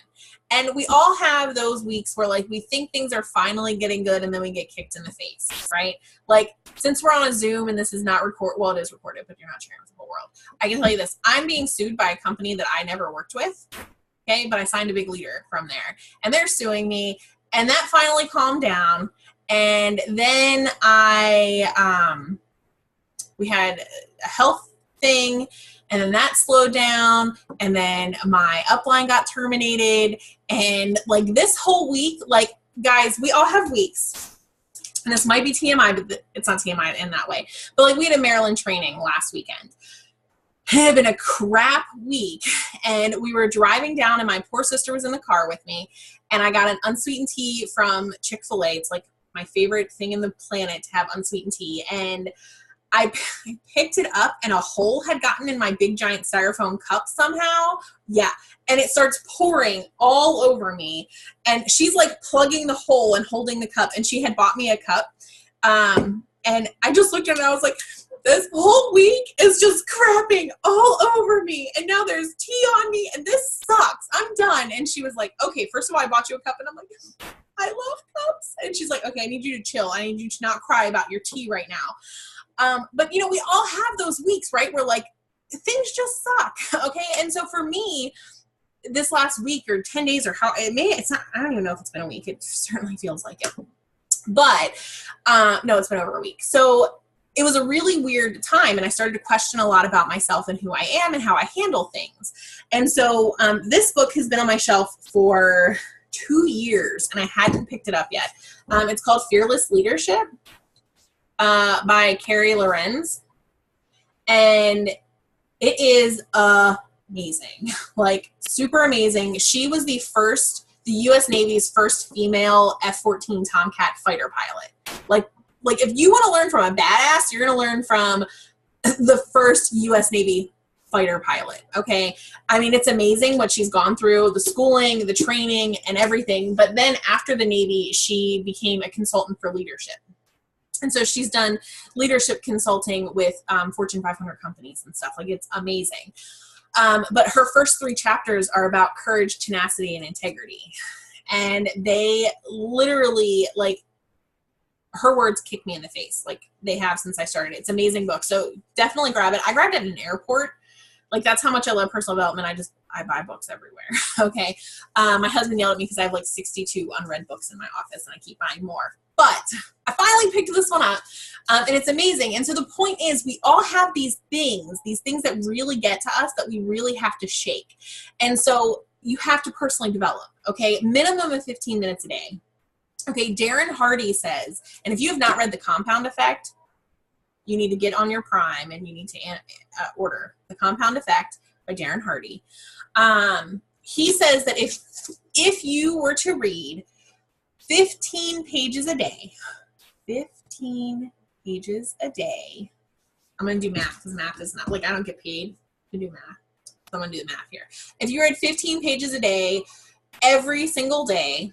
And we all have those weeks where like we think things are finally getting good and then we get kicked in the face, right? Like, since we're on a Zoom and this is not well, it is recorded, but you're not sharing with the whole world. I can tell you this. I'm being sued by a company that I never worked with. Okay, but I signed a big leader from there, and they're suing me, and that finally calmed down. And then we had a health thing, and then that slowed down, and then my upline got terminated, and like this whole week, like, guys, we all have weeks, and this might be TMI, but it's not TMI in that way, but like we had a Maryland training last weekend. It had been a crap week, and we were driving down, and my poor sister was in the car with me, and I got an unsweetened tea from Chick-fil-A. It's like my favorite thing in the planet to have unsweetened tea, and I picked it up, and a hole had gotten in my big giant styrofoam cup somehow. Yeah, and it starts pouring all over me, and she's like plugging the hole and holding the cup, and she had bought me a cup, and I just looked at her, and I was like, this whole week is just crapping all over me, and now there's tea on me, and this sucks. I'm done. And she was like, okay, first of all, I bought you a cup, and I'm like, I love cups. And she's like, okay, I need you to chill. I need you to not cry about your tea right now. But you know, we all have those weeks, right, where like things just suck. Okay, and so for me, this last week or 10 days or it's not, I don't even know if it's been a week. It certainly feels like it. But no, it's been over a week. So it was a really weird time, and I started to question a lot about myself and who I am and how I handle things. And so this book has been on my shelf for 2 years, and I hadn't picked it up yet. It's called Fearless Leadership. by Carrie Lorenz. And it is amazing, like super amazing. She was the U.S. Navy's first female F-14 Tomcat fighter pilot. Like if you want to learn from a badass, you're going to learn from the first U.S. Navy fighter pilot. Okay. I mean, it's amazing what she's gone through, the schooling, the training, and everything. But then after the Navy, she became a consultant for leadership. And so she's done leadership consulting with Fortune 500 companies and stuff. Like, it's amazing. But her first 3 chapters are about courage, tenacity, and integrity. And they literally, like, her words kick me in the face. Like, they have since I started. It's an amazing book. So definitely grab it. I grabbed it at an airport. Like, that's how much I love personal development. I buy books everywhere. Okay. My husband yelled at me because I have like 62 unread books in my office and I keep buying more. But I finally picked this one up, and it's amazing. And so the point is, we all have these things that really get to us that we really have to shake. And so you have to personally develop, okay? Minimum of 15 minutes a day. Okay, Darren Hardy says, and if you have not read The Compound Effect, you need to get on your Prime and you need to order The Compound Effect by Darren Hardy. He says that if you were to read 15 pages a day, 15 pages a day. I'm going to do math because math is not, like, I don't get paid to do math. So I'm going to do the math here. If you read 15 pages a day, every single day,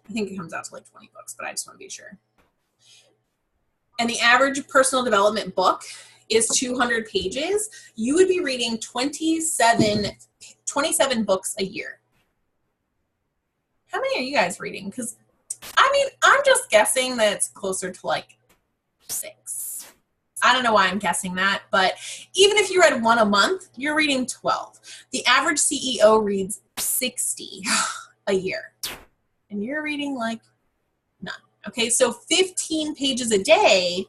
I think it comes out to like 20 books, but I just want to be sure. And the average personal development book is 200 pages. You would be reading 27 books a year. How many are you guys reading? Because, I mean, I'm just guessing that it's closer to like 6. I don't know why I'm guessing that, but even if you read 1 a month, you're reading 12. The average CEO reads 60 a year, and you're reading like none. Okay, so 15 pages a day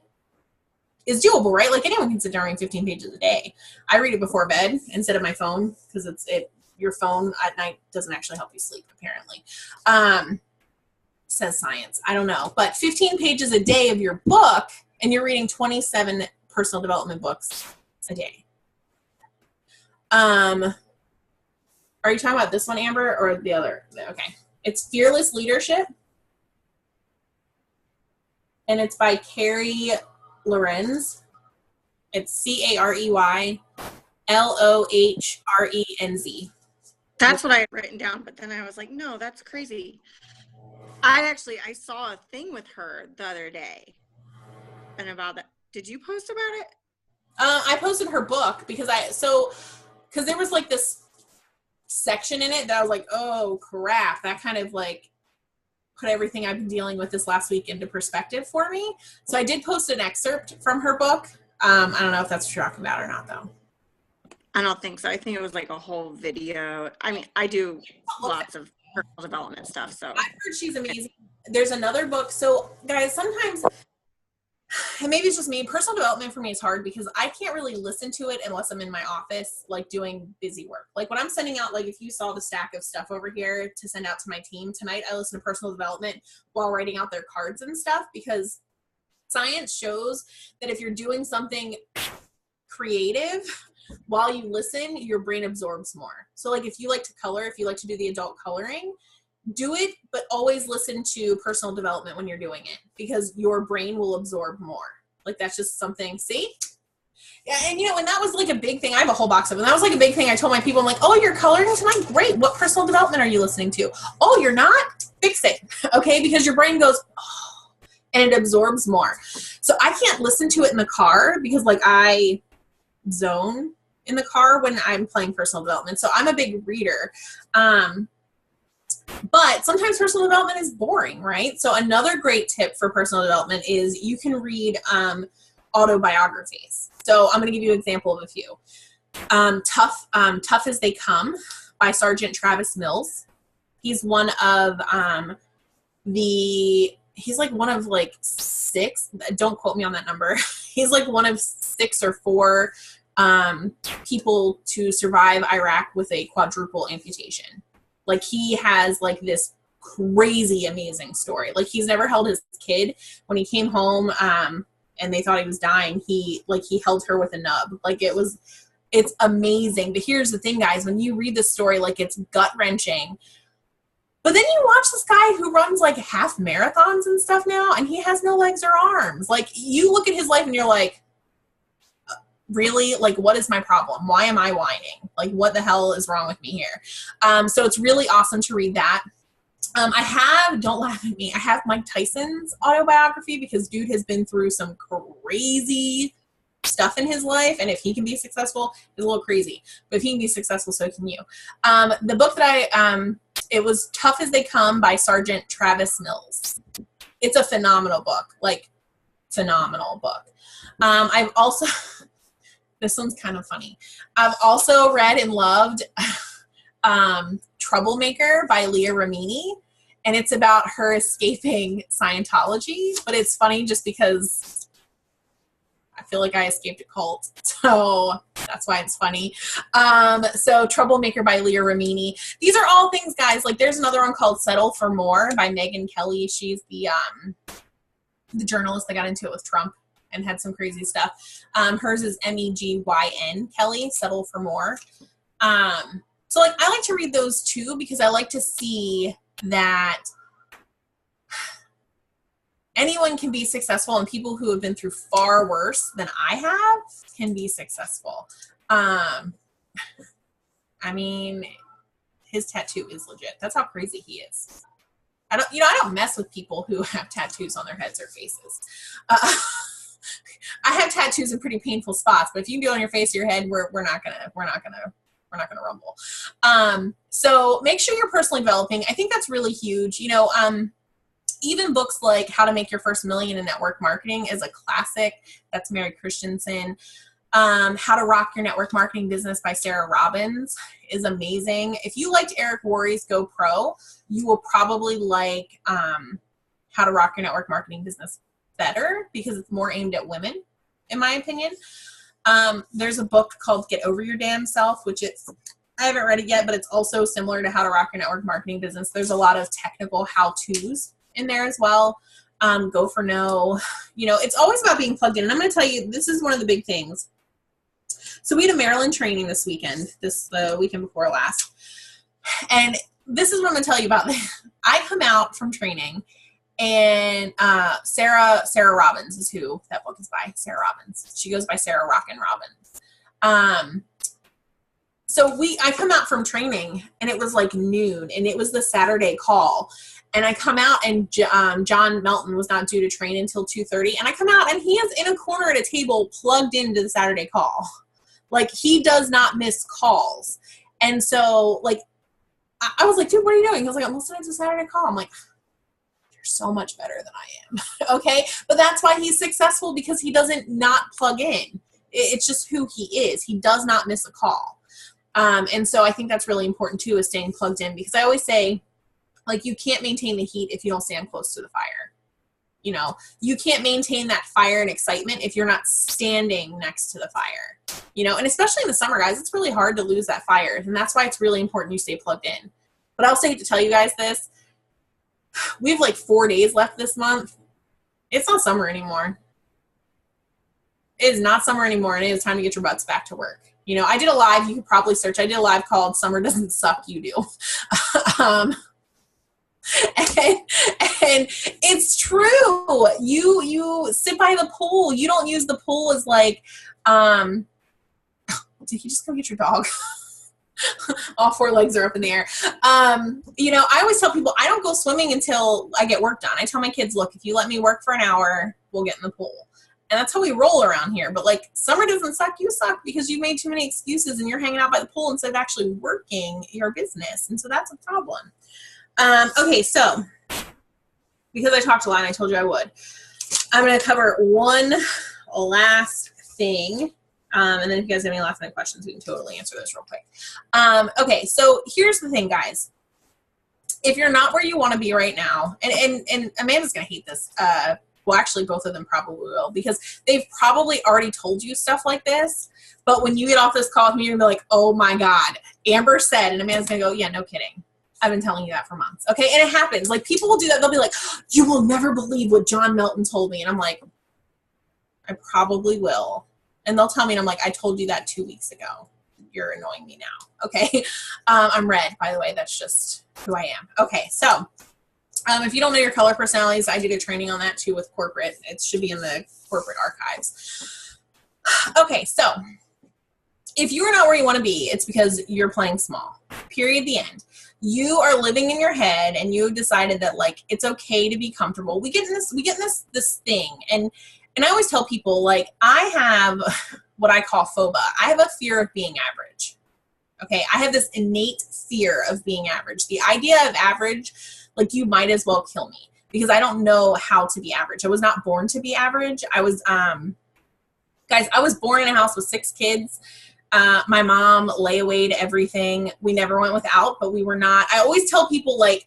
is doable, right? Like, anyone can sit down reading 15 pages a day. I read it before bed instead of my phone because your phone at night doesn't actually help you sleep, apparently. Says science. I don't know. But 15 pages a day of your book, and you're reading 27 personal development books a day. Are you talking about this one, Amber, or the other? Okay. It's Fearless Leadership, and it's by Carrie Lorenz. It's CareyLohrenz. That's what I had written down, but then I was like, no, that's crazy. I saw a thing with her the other day, and about that. Did you post about it? I posted her book because there was like this section in it that I was like, oh crap, that kind of like put everything I've been dealing with this last week into perspective for me. So I did post an excerpt from her book. I don't know if that's what you're talking about or not, though. I don't think so. I think it was like a whole video. I mean, I do lots of personal development stuff. So I've heard she's amazing. There's another book. So guys, sometimes, and maybe it's just me, personal development for me is hard because I can't really listen to it unless I'm in my office, like doing busy work. Like when I'm sending out, like if you saw the stack of stuff over here to send out to my team tonight, I listen to personal development while writing out their cards and stuff, because science shows that if you're doing something creative while you listen, your brain absorbs more. So like if you like to color, if you like to do the adult coloring, do it, but always listen to personal development when you're doing it, because your brain will absorb more. Like that's just something, see? Yeah, and and that was like a big thing. I have a whole box of them. That was like a big thing I told my people. I'm like, oh, you're coloring tonight? Great. What personal development are you listening to? Oh, you're not? Fix it. Okay, because your brain goes, oh, and it absorbs more. So I can't listen to it in the car because like I zone in the car when I'm playing personal development. So I'm a big reader. But sometimes personal development is boring, right? So another great tip for personal development is you can read autobiographies. So I'm going to give you an example of a few. Tough as They Come by Sergeant Travis Mills. He's one of he's like one of like 6, don't quote me on that number. He's like one of 6 or 4 people to survive Iraq with a quadruple amputation. Like he has like this crazy amazing story. Like, he's never held his kid. When he came home, and they thought he was dying, he held her with a nub. Like, it's amazing. But here's the thing, guys, when you read this story, like, it's gut wrenching. But then you watch this guy who runs like half marathons and stuff now, and he has no legs or arms. Like, you look at his life and you're like, really? Like, what is my problem? Why am I whining? Like, what the hell is wrong with me here? So it's really awesome to read that. Don't laugh at me, I have Mike Tyson's autobiography, because dude has been through some crazy stuff in his life, and if he can be successful, it's a little crazy, but if he can be successful, so can you. The book that it was Tough as They Come by Sergeant Travis Mills. It's a phenomenal book, like, phenomenal book. I've also, this one's kind of funny. I've also read and loved Troublemaker by Leah Remini, and it's about her escaping Scientology, but it's funny just because I feel like I escaped a cult, so that's why it's funny. So Troublemaker by Leah Remini. These are all things, guys, like, there's another one called Settle for More by Megyn Kelly. She's the journalist that got into it with Trump and had some crazy stuff. Hers is Megyn Kelly, Settle for More. So, like, I like to read those too, because I like to see that anyone can be successful, and people who have been through far worse than I have can be successful. I mean, his tattoo is legit. That's how crazy he is. I don't mess with people who have tattoos on their heads or faces. I have tattoos in pretty painful spots, but if you can do it on your face or your head, we're not gonna rumble. So make sure you're personally developing. I think that's really huge. Even books like How to Make Your First Million in Network Marketing is a classic. That's Mary Christensen. How to Rock Your Network Marketing Business by Sarah Robbins is amazing. If you liked Eric Worre's Go Pro, you will probably like How to Rock Your Network Marketing Business better, because it's more aimed at women, in my opinion. There's a book called Get Over Your Damn Self, which I haven't read it yet, but it's also similar to How to Rock Your Network Marketing Business. There's a lot of technical how-tos in there as well. Go for No. It's always about being plugged in. And I'm going to tell you, this is one of the big things. So we had a Maryland training this weekend, the weekend before last. And this is what I'm going to tell you about. I come out from training, and Sarah Robbins is who that book is by. Sarah Robbins. She goes by Sarah Rockin' Robbins. So I come out from training, and it was like noon, and it was the Saturday call. And I come out, and John Melton was not due to train until 2:30. And I come out, and he is in a corner at a table plugged into the Saturday call. Like, he does not miss calls. And so, like, I was like, dude, what are you doing? He was like, I'm listening to Saturday call. I'm like, you're so much better than I am. Okay? But that's why he's successful, because he doesn't not plug in. It's just who he is. He does not miss a call. And so I think that's really important, too, is staying plugged in. Because I always say, like, you can't maintain the heat if you don't stand close to the fire. You can't maintain that fire and excitement if you're not standing next to the fire. And especially in the summer, guys, it's really hard to lose that fire. And that's why it's really important you stay plugged in. But I also hate to tell you guys this. We have like 4 days left this month. It's not summer anymore. It is not summer anymore, and it is time to get your butts back to work. I did a live, you could probably search. I did a live called Summer Doesn't Suck, You Do. And it's true. You sit by the pool. You don't use the pool as like, did you just go get your dog? All 4 legs are up in the air. I always tell people I don't go swimming until I get work done. I tell my kids, look, if you let me work for an hour, we'll get in the pool. And that's how we roll around here. But like, summer doesn't suck. You suck because you made too many excuses and you're hanging out by the pool instead of actually working your business. And so that's a problem. Okay, so because I talked a lot and I told you I would, I'm going to cover one last thing. And then if you guys have any last minute questions, we can totally answer those real quick. Okay, so here's the thing, guys. If you're not where you want to be right now, and Amanda's going to hate this. Well, actually, both of them probably will, because they've probably already told you stuff like this. But when you get off this call with me, you're going to be like, oh, my God. Amber said, and Amanda's going to go, yeah, no kidding. I've been telling you that for months. Okay. And it happens. Like, people will do that. They'll be like, you will never believe what John Melton told me. And I'm like, I probably will. And they'll tell me, and I'm like, I told you that 2 weeks ago. You're annoying me now. Okay. I'm red, by the way. That's just who I am. Okay. So if you don't know your color personalities, I did a training on that too with corporate. It should be in the corporate archives. Okay. So if you're not where you want to be, it's because you're playing small. Period. The end. You are living in your head, and you decided that, like, it's okay to be comfortable. We get in this thing, and I always tell people, like, I have what I call phobia. I have a fear of being average. Okay, I have this innate fear of being average. The idea of average, like, you might as well kill me, because I don't know how to be average. I was not born to be average. I was, guys, I was born in a house with 6 kids. My mom layawayed everything. We never went without, but we were not. I always tell people, like,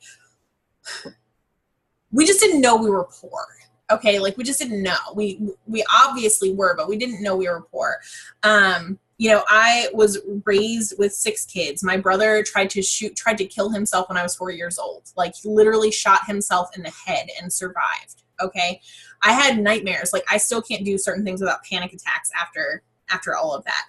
we just didn't know we were poor. Okay, like, we just didn't know. We obviously were, but we didn't know we were poor. You know, I was raised with 6 kids. My brother tried to kill himself when I was 4 years old. Like, he literally shot himself in the head and survived. Okay, I had nightmares. Like, I still can't do certain things without panic attacks after all of that.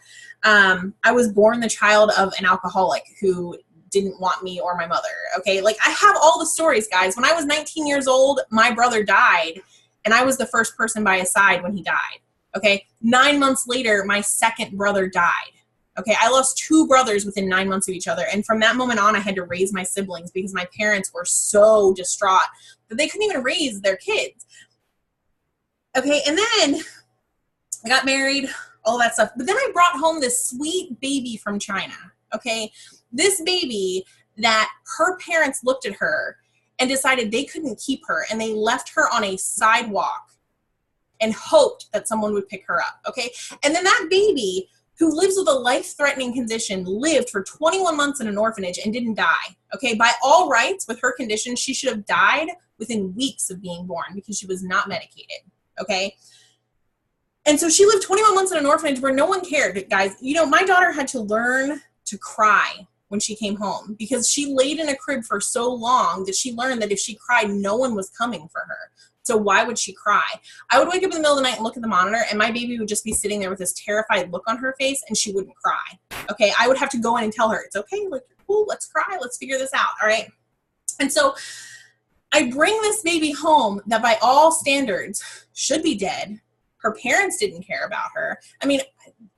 I was born the child of an alcoholic who didn't want me or my mother. Okay, like, I have all the stories, guys. When I was 19 years old, my brother died, and I was the first person by his side when he died. Okay, 9 months later, my second brother died. Okay, I lost 2 brothers within 9 months of each other. And from that moment on, I had to raise my siblings because my parents were so distraught that they couldn't even raise their kids. Okay, and then I got married, all that stuff. But then I brought home this sweet baby from China. Okay, this baby that her parents looked at her and decided they couldn't keep her, and they left her on a sidewalk and hoped that someone would pick her up. Okay, and then that baby, who lives with a life-threatening condition, lived for 21 months in an orphanage and didn't die. Okay, by all rights, with her condition, she should have died within weeks of being born because she was not medicated. Okay, and so she lived 21 months in an orphanage where no one cared, guys. You know, my daughter had to learn to cry when she came home because she laid in a crib for so long that she learned that if she cried, no one was coming for her. So why would she cry? I would wake up in the middle of the night and look at the monitor, and my baby would just be sitting there with this terrified look on her face, and she wouldn't cry. Okay, I would have to go in and tell her, it's okay, like, you're cool, let's cry, let's figure this out, all right? And so I bring this baby home that by all standards should be dead. Her parents didn't care about her. I mean,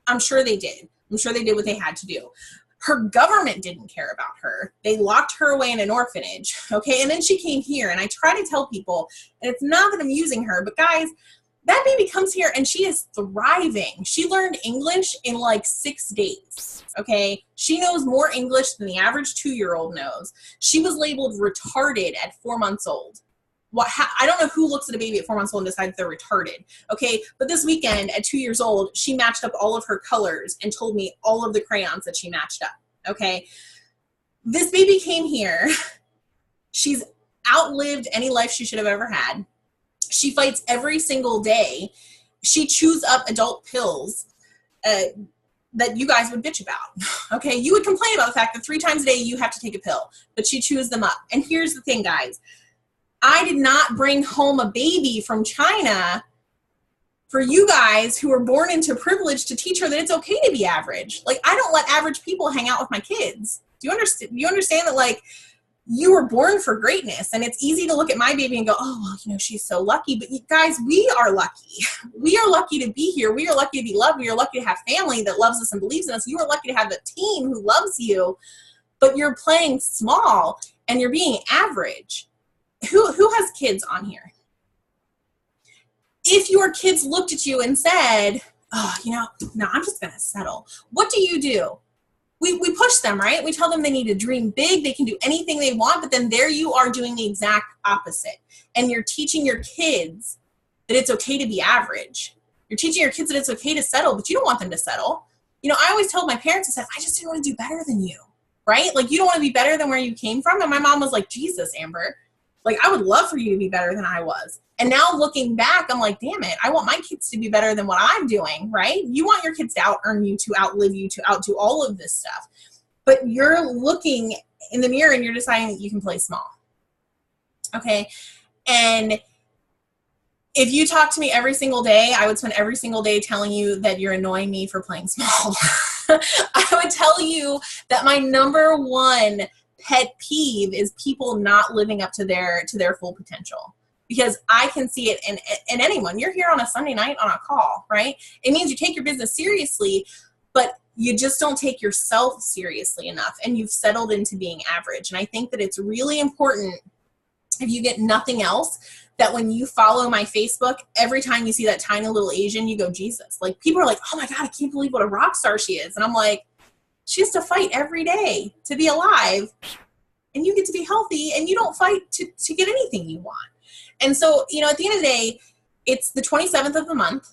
I'm sure they did. I'm sure they did what they had to do. Her government didn't care about her. They locked her away in an orphanage, okay? And then she came here, and I try to tell people, and it's not that I'm using her, but guys, that baby comes here, and she is thriving. She learned English in like 6 days, okay? She knows more English than the average 2-year-old knows. She was labeled retarded at 4 months old. I don't know who looks at a baby at 4 months old and decides they're retarded, okay? But this weekend at 2 years old, she matched up all of her colors and told me all of the crayons that she matched up, okay? This baby came here. She's outlived any life she should have ever had. She fights every single day. She chews up adult pills that you guys would bitch about, okay? You would complain about the fact that 3 times a day you have to take a pill, but she chews them up. And here's the thing, guys. I did not bring home a baby from China for you guys who were born into privilege to teach her that it's okay to be average. Like, I don't let average people hang out with my kids. Do you understand? You understand that, like, you were born for greatness, and it's easy to look at my baby and go, oh, well, you know, she's so lucky. But you guys, we are lucky. We are lucky to be here. We are lucky to be loved. We are lucky to have family that loves us and believes in us. You are lucky to have a team who loves you, but you're playing small and you're being average. Who has kids on here? If your kids looked at you and said, oh, you know, no, I'm just going to settle. What do? We push them, right? We tell them they need to dream big. They can do anything they want, but then there you are doing the exact opposite. And you're teaching your kids that it's okay to be average. You're teaching your kids that it's okay to settle, but you don't want them to settle. You know, I always told my parents, I said, I just didn't want to do better than you, right? Like, you don't want to be better than where you came from. And my mom was like, Jesus, Amber. Like, I would love for you to be better than I was. And now looking back, I'm like, damn it, I want my kids to be better than what I'm doing, right? You want your kids to out-earn you, to outlive you, to outdo all of this stuff. But you're looking in the mirror and you're deciding that you can play small. Okay. And if you talk to me every single day, I would spend every single day telling you that you're annoying me for playing small. I would tell you that my number one pet peeve is people not living up to their full potential. Because I can see it in anyone. You're here on a Sunday night on a call, right? It means you take your business seriously, but you just don't take yourself seriously enough, and you've settled into being average. And I think that it's really important, if you get nothing else, that when you follow my Facebook, every time you see that tiny little Asian, you go, Jesus. Like, people are like, oh my God, I can't believe what a rock star she is. And I'm like, she has to fight every day to be alive, and you get to be healthy, and you don't fight to get anything you want. And so, you know, at the end of the day, it's the 27th of the month.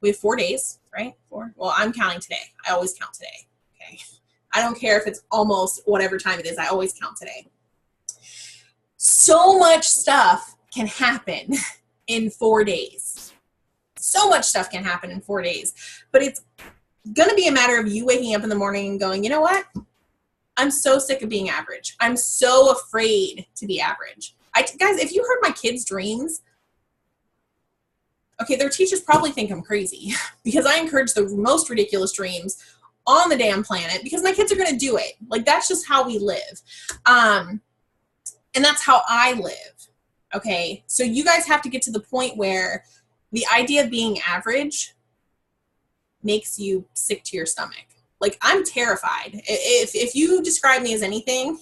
We have 4 days, right? 4. Well, I'm counting today. I always count today. Okay. I don't care if it's almost whatever time it is. I always count today. So much stuff can happen in 4 days. So much stuff can happen in 4 days. But it's going to be a matter of you waking up in the morning and going, you know what? I'm so sick of being average. I'm so afraid to be average. Guys, if you heard my kids' dreams, okay, their teachers probably think I'm crazy because I encourage the most ridiculous dreams on the damn planet because my kids are going to do it. Like, that's just how we live. And that's how I live. Okay. So you guys have to get to the point where the idea of being average makes you sick to your stomach. Like, I'm terrified. If you describe me as anything,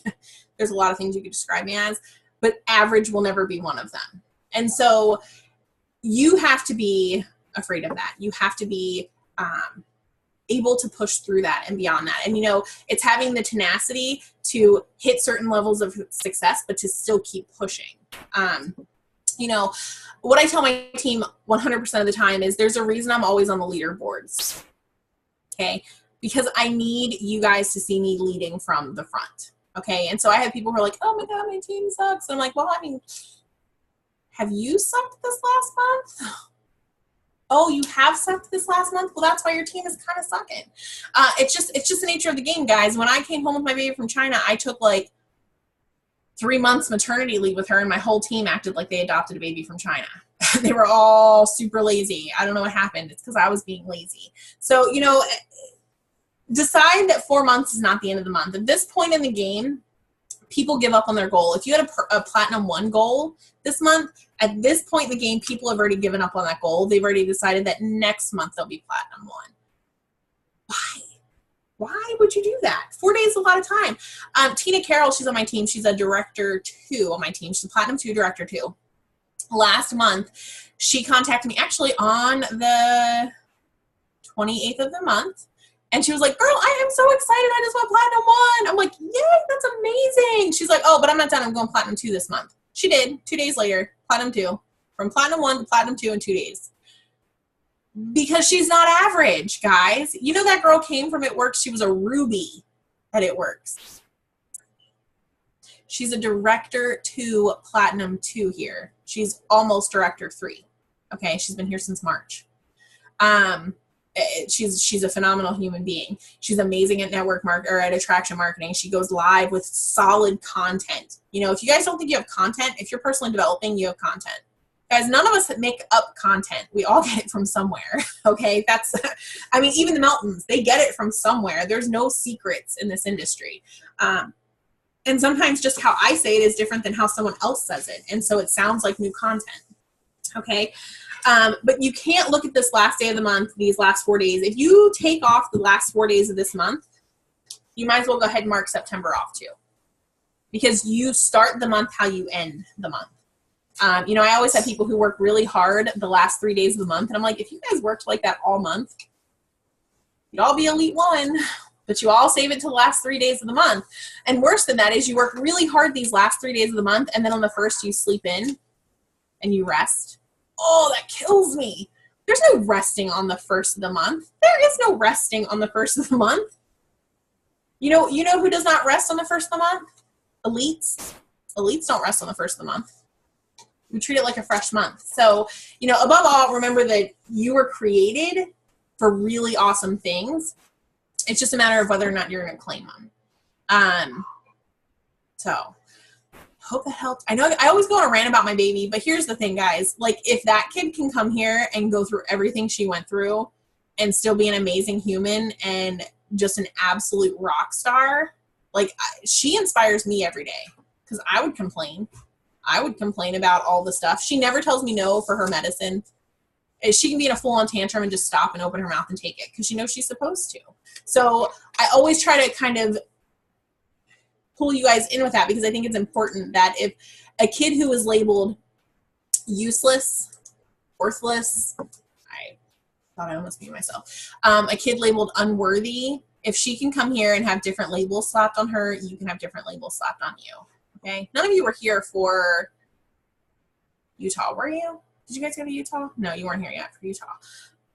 there's a lot of things you could describe me as, but average will never be one of them. And so you have to be afraid of that. You have to be able to push through that and beyond that. And, you know, it's having the tenacity to hit certain levels of success, but to still keep pushing. You know, what I tell my team 100% of the time is there's a reason I'm always on the leaderboards. Okay. Because I need you guys to see me leading from the front. Okay. And so I have people who are like, oh my God, my team sucks. And I'm like, well, I mean, have you sucked this last month? Oh, you have sucked this last month? Well, that's why your team is kind of sucking. It's just the nature of the game, guys. When I came home with my baby from China, I took like 3 months maternity leave with her, and my whole team acted like they adopted a baby from China. They were all super lazy. I don't know what happened. It's because I was being lazy. So, you know, decide that 4 months is not the end of the month. At this point in the game, people give up on their goal. If you had a Platinum 1 goal this month, at this point in the game, people have already given up on that goal. They've already decided that next month they'll be Platinum 1. Why? Why would you do that? 4 days is a lot of time. Tina Carroll, she's on my team. She's a Director 2 on my team. She's a Platinum 2, Director 2. Last month, she contacted me actually on the 28th of the month. And she was like, girl, I am so excited. I just went Platinum 1. I'm like, yay, that's amazing. She's like, oh, but I'm not done. I'm going Platinum 2 this month. She did. 2 days later, Platinum 2. From Platinum 1 to Platinum 2 in 2 days. Because she's not average, guys. You know that girl came from It Works. She was a Ruby at It Works. She's a Director 2, Platinum 2 here. She's almost Director 3. Okay, she's been here since March. She's a phenomenal human being. She's amazing at at attraction marketing. She goes live with solid content. You know, if you guys don't think you have content, if you're personally developing, you have content. Guys, none of us make up content. We all get it from somewhere. Okay, I mean, even the Meltons, they get it from somewhere. There's no secrets in this industry. And sometimes just how I say it is different than how someone else says it. And so it sounds like new content. Okay. But you can't look at this last day of the month, these last 4 days. If you take off the last 4 days of this month, you might as well go ahead and mark September off too. Because you start the month how you end the month. You know, I always have people who work really hard the last 3 days of the month. And I'm like, if you guys worked like that all month, you'd all be Elite 1. But you all save it to the last 3 days of the month. And worse than that is you work really hard these last 3 days of the month. And then on the first you sleep in and you rest. Oh, that kills me. There's no resting on the first of the month. There is no resting on the first of the month. You know who does not rest on the first of the month? Elites. Elites don't rest on the first of the month. We treat it like a fresh month. So, you know, above all, remember that you were created for really awesome things. It's just a matter of whether or not you're going to claim them. So hope that helped. I know I always go on a rant about my baby, but here's the thing, guys. Like, if that kid can come here and go through everything she went through and still be an amazing human and just an absolute rock star, like, she inspires me every day, because I would complain. I would complain about all the stuff. She never tells me no for her medicine. She can be in a full-on tantrum and just stop and open her mouth and take it because she knows she's supposed to. So I always try to kind of pull you guys in with that, because I think it's important that if a kid who is labeled useless, worthless, I thought I almost beat myself, a kid labeled unworthy, if she can come here and have different labels slapped on her, you can have different labels slapped on you. Okay? None of you were here for Utah, were you? Did you guys go to Utah? No, you weren't here yet for Utah.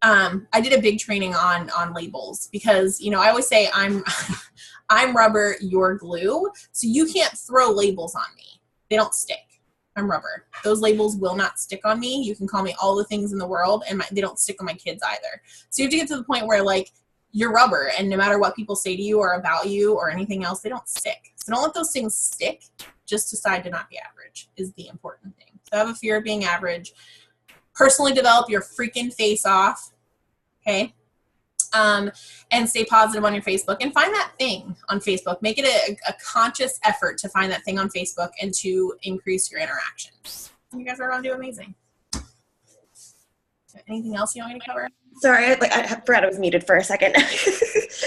I did a big training on labels, because, you know, I always say I'm rubber, you're glue. So you can't throw labels on me. They don't stick. I'm rubber. Those labels will not stick on me. You can call me all the things in the world, and they don't stick on my kids either. So you have to get to the point where, like, you're rubber, and no matter what people say to you or about you or anything else, they don't stick. So don't let those things stick. Just decide to not be average is the important thing. So have a fear of being average. Personally develop your freaking face off. Okay? And stay positive on your Facebook, and find that thing on Facebook. Make it a conscious effort to find that thing on Facebook and to increase your interactions. You guys are going to do amazing. Anything else you want me to cover? Sorry, I forgot I was muted for a second.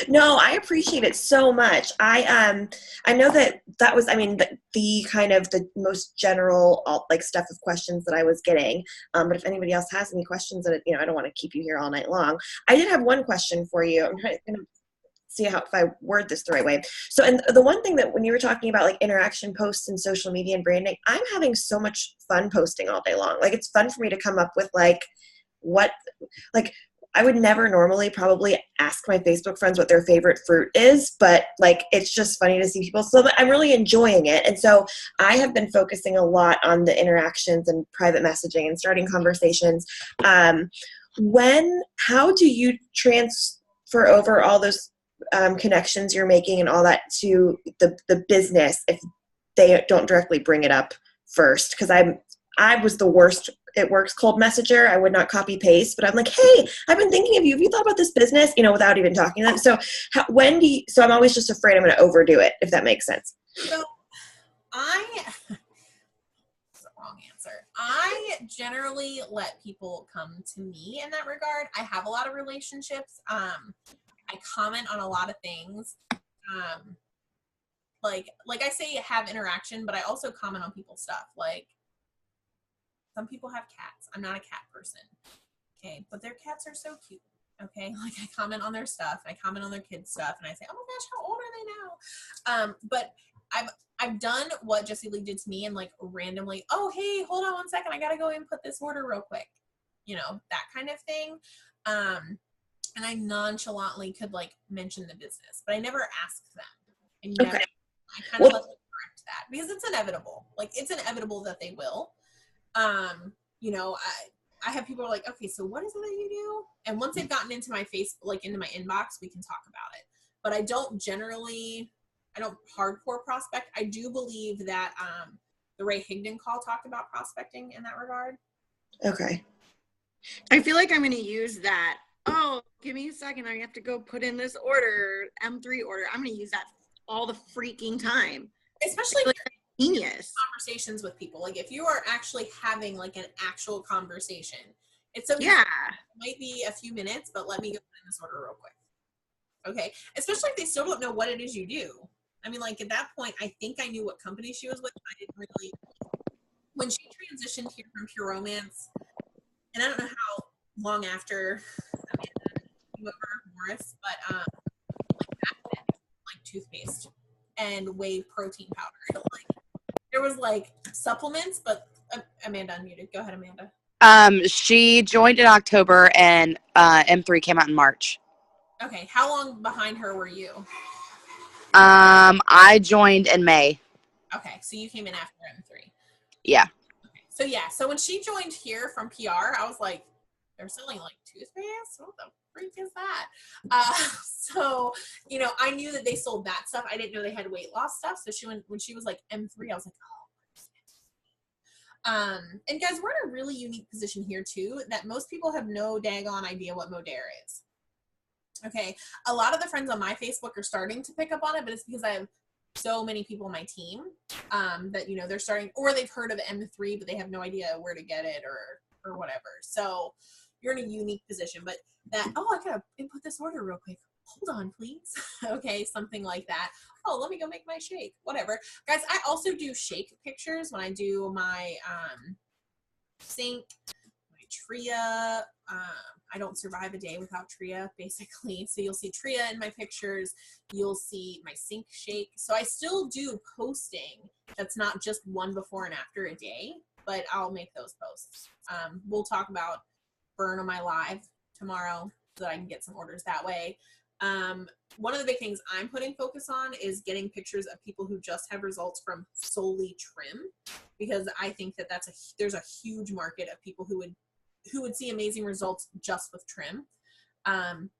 No, I appreciate it so much. I know that was, I mean, the kind of the most general like stuff of questions that I was getting. But if anybody else has any questions, that, you know, I don't want to keep you here all night long. I did have one question for you. I'm trying to see if I word this the right way. So, and the one thing that when you were talking about like interaction posts and social media and branding, I'm having so much fun posting all day long. Like, it's fun for me to come up with like I would never normally probably ask my Facebook friends what their favorite fruit is, but like, it's just funny to see people. So I'm really enjoying it. And so I have been focusing a lot on the interactions and private messaging and starting conversations. How do you transfer over all those connections you're making and all that to the business if they don't directly bring it up first? Because I was the worst. It works cold messenger. I would not copy paste, but I'm like, hey, I've been thinking of you. Have you thought about this business? You know, without even talking to them. So so I'm always just afraid I'm going to overdo it, if that makes sense. So that's the wrong answer. I generally let people come to me in that regard. I have a lot of relationships. I comment on a lot of things. Like I say, have interaction, but I also comment on people's stuff. Like, some people have cats. I'm not a cat person. Okay. But their cats are so cute. Okay. Like, I comment on their stuff. I comment on their kids' stuff. And I say, oh my gosh, how old are they now? But I've done what Jessie Lee did to me, and like randomly, oh, hey, hold on 1 second. I got to go input this order real quick. You know, that kind of thing. And I nonchalantly could like mention the business, but I never asked them. I kind of let them correct that, because it's inevitable. Like, it's inevitable that they will. You know, I have people who are like, okay, so what is it that you do? And once they've gotten into my face, like into my inbox, we can talk about it. But I don't hardcore prospect. I do believe that the Ray Higdon call talked about prospecting in that regard. Okay. I feel like I'm going to use that. Oh, give me a second. I have to go put in this order, M3 order. I'm going to use that all the freaking time. Especially like genius conversations with people. Like, if you are actually having like an actual conversation, it's okay. Yeah. It might be a few minutes, but let me go put in this order real quick. Okay. Especially if they still don't know what it is you do. I mean, like, at that point, I think I knew what company she was with. I didn't really. When she transitioned here from Pure Romance, and I don't know how long after Amanda came over, Morris, but like back then, like toothpaste and whey protein powder. Like, there was like supplements, but Amanda unmuted. Go ahead, Amanda. She joined in October, and M3 came out in March. Okay, how long behind her were you? I joined in May. Okay, so you came in after M3. Yeah. Okay, so when she joined here from PR, I was like, they're selling like toothpaste? What the freak is that? So, you know, I knew that they sold that stuff. I didn't know they had weight loss stuff. So when she was like M3, I was like, oh. And guys, we're in a really unique position here too, that most people have no daggone idea what Modere is. Okay. A lot of the friends on my Facebook are starting to pick up on it, but it's because I have so many people on my team that, you know, they're starting, or they've heard of M3, but they have no idea where to get it or whatever. So you're in a unique position, but that, oh, I gotta input this order real quick. Hold on, please. Okay, something like that. Oh, let me go make my shake. Whatever. Guys, I also do shake pictures when I do my sink, my Tria. I don't survive a day without Tria, basically. So you'll see Tria in my pictures. You'll see my sink shake. So I still do posting that's not just one before and after a day, but I'll make those posts. We'll talk about Burn on my live tomorrow so that I can get some orders that way. One of the big things I'm putting focus on is getting pictures of people who just have results from solely trim, because I think that there's a huge market of people who would see amazing results just with trim. And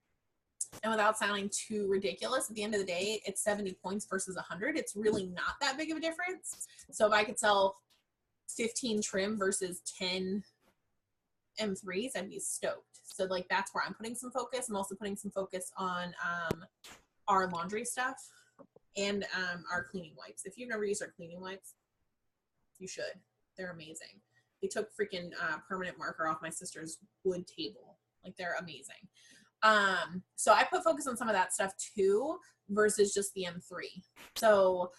without sounding too ridiculous, at the end of the day, it's 70 points versus 100. It's really not that big of a difference. So if I could sell 15 trim versus 10 M3s, I'd be stoked. So like that's where I'm putting some focus. I'm also putting some focus on our laundry stuff and our cleaning wipes. If you've never used our cleaning wipes, you should. They're amazing. They took freaking permanent marker off my sister's wood table. Like, they're amazing. So I put focus on some of that stuff too, versus just the M3. So,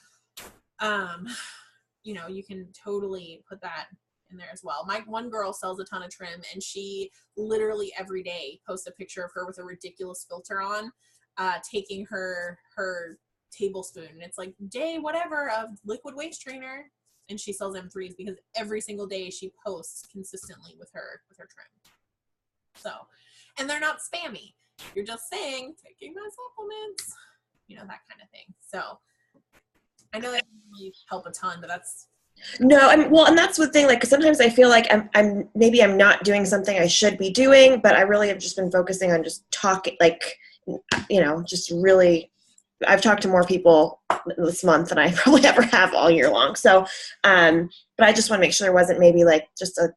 you know, you can totally put that in there as well. My one girl sells a ton of trim, and she literally every day posts a picture of her with a ridiculous filter on, taking her tablespoon. And it's like day whatever of liquid waist trainer. And she sells M3s because every single day she posts consistently with her trim. So, and they're not spammy. You're just saying, taking my supplements, you know, that kind of thing. So I know that doesn't really help a ton, but that's. No, and that's the thing. Like, sometimes I feel like I'm not doing something I should be doing, but I really have just been focusing on just talking, like, you know, just really. I've talked to more people this month than I probably ever have all year long. So, but I just want to make sure there wasn't maybe like just a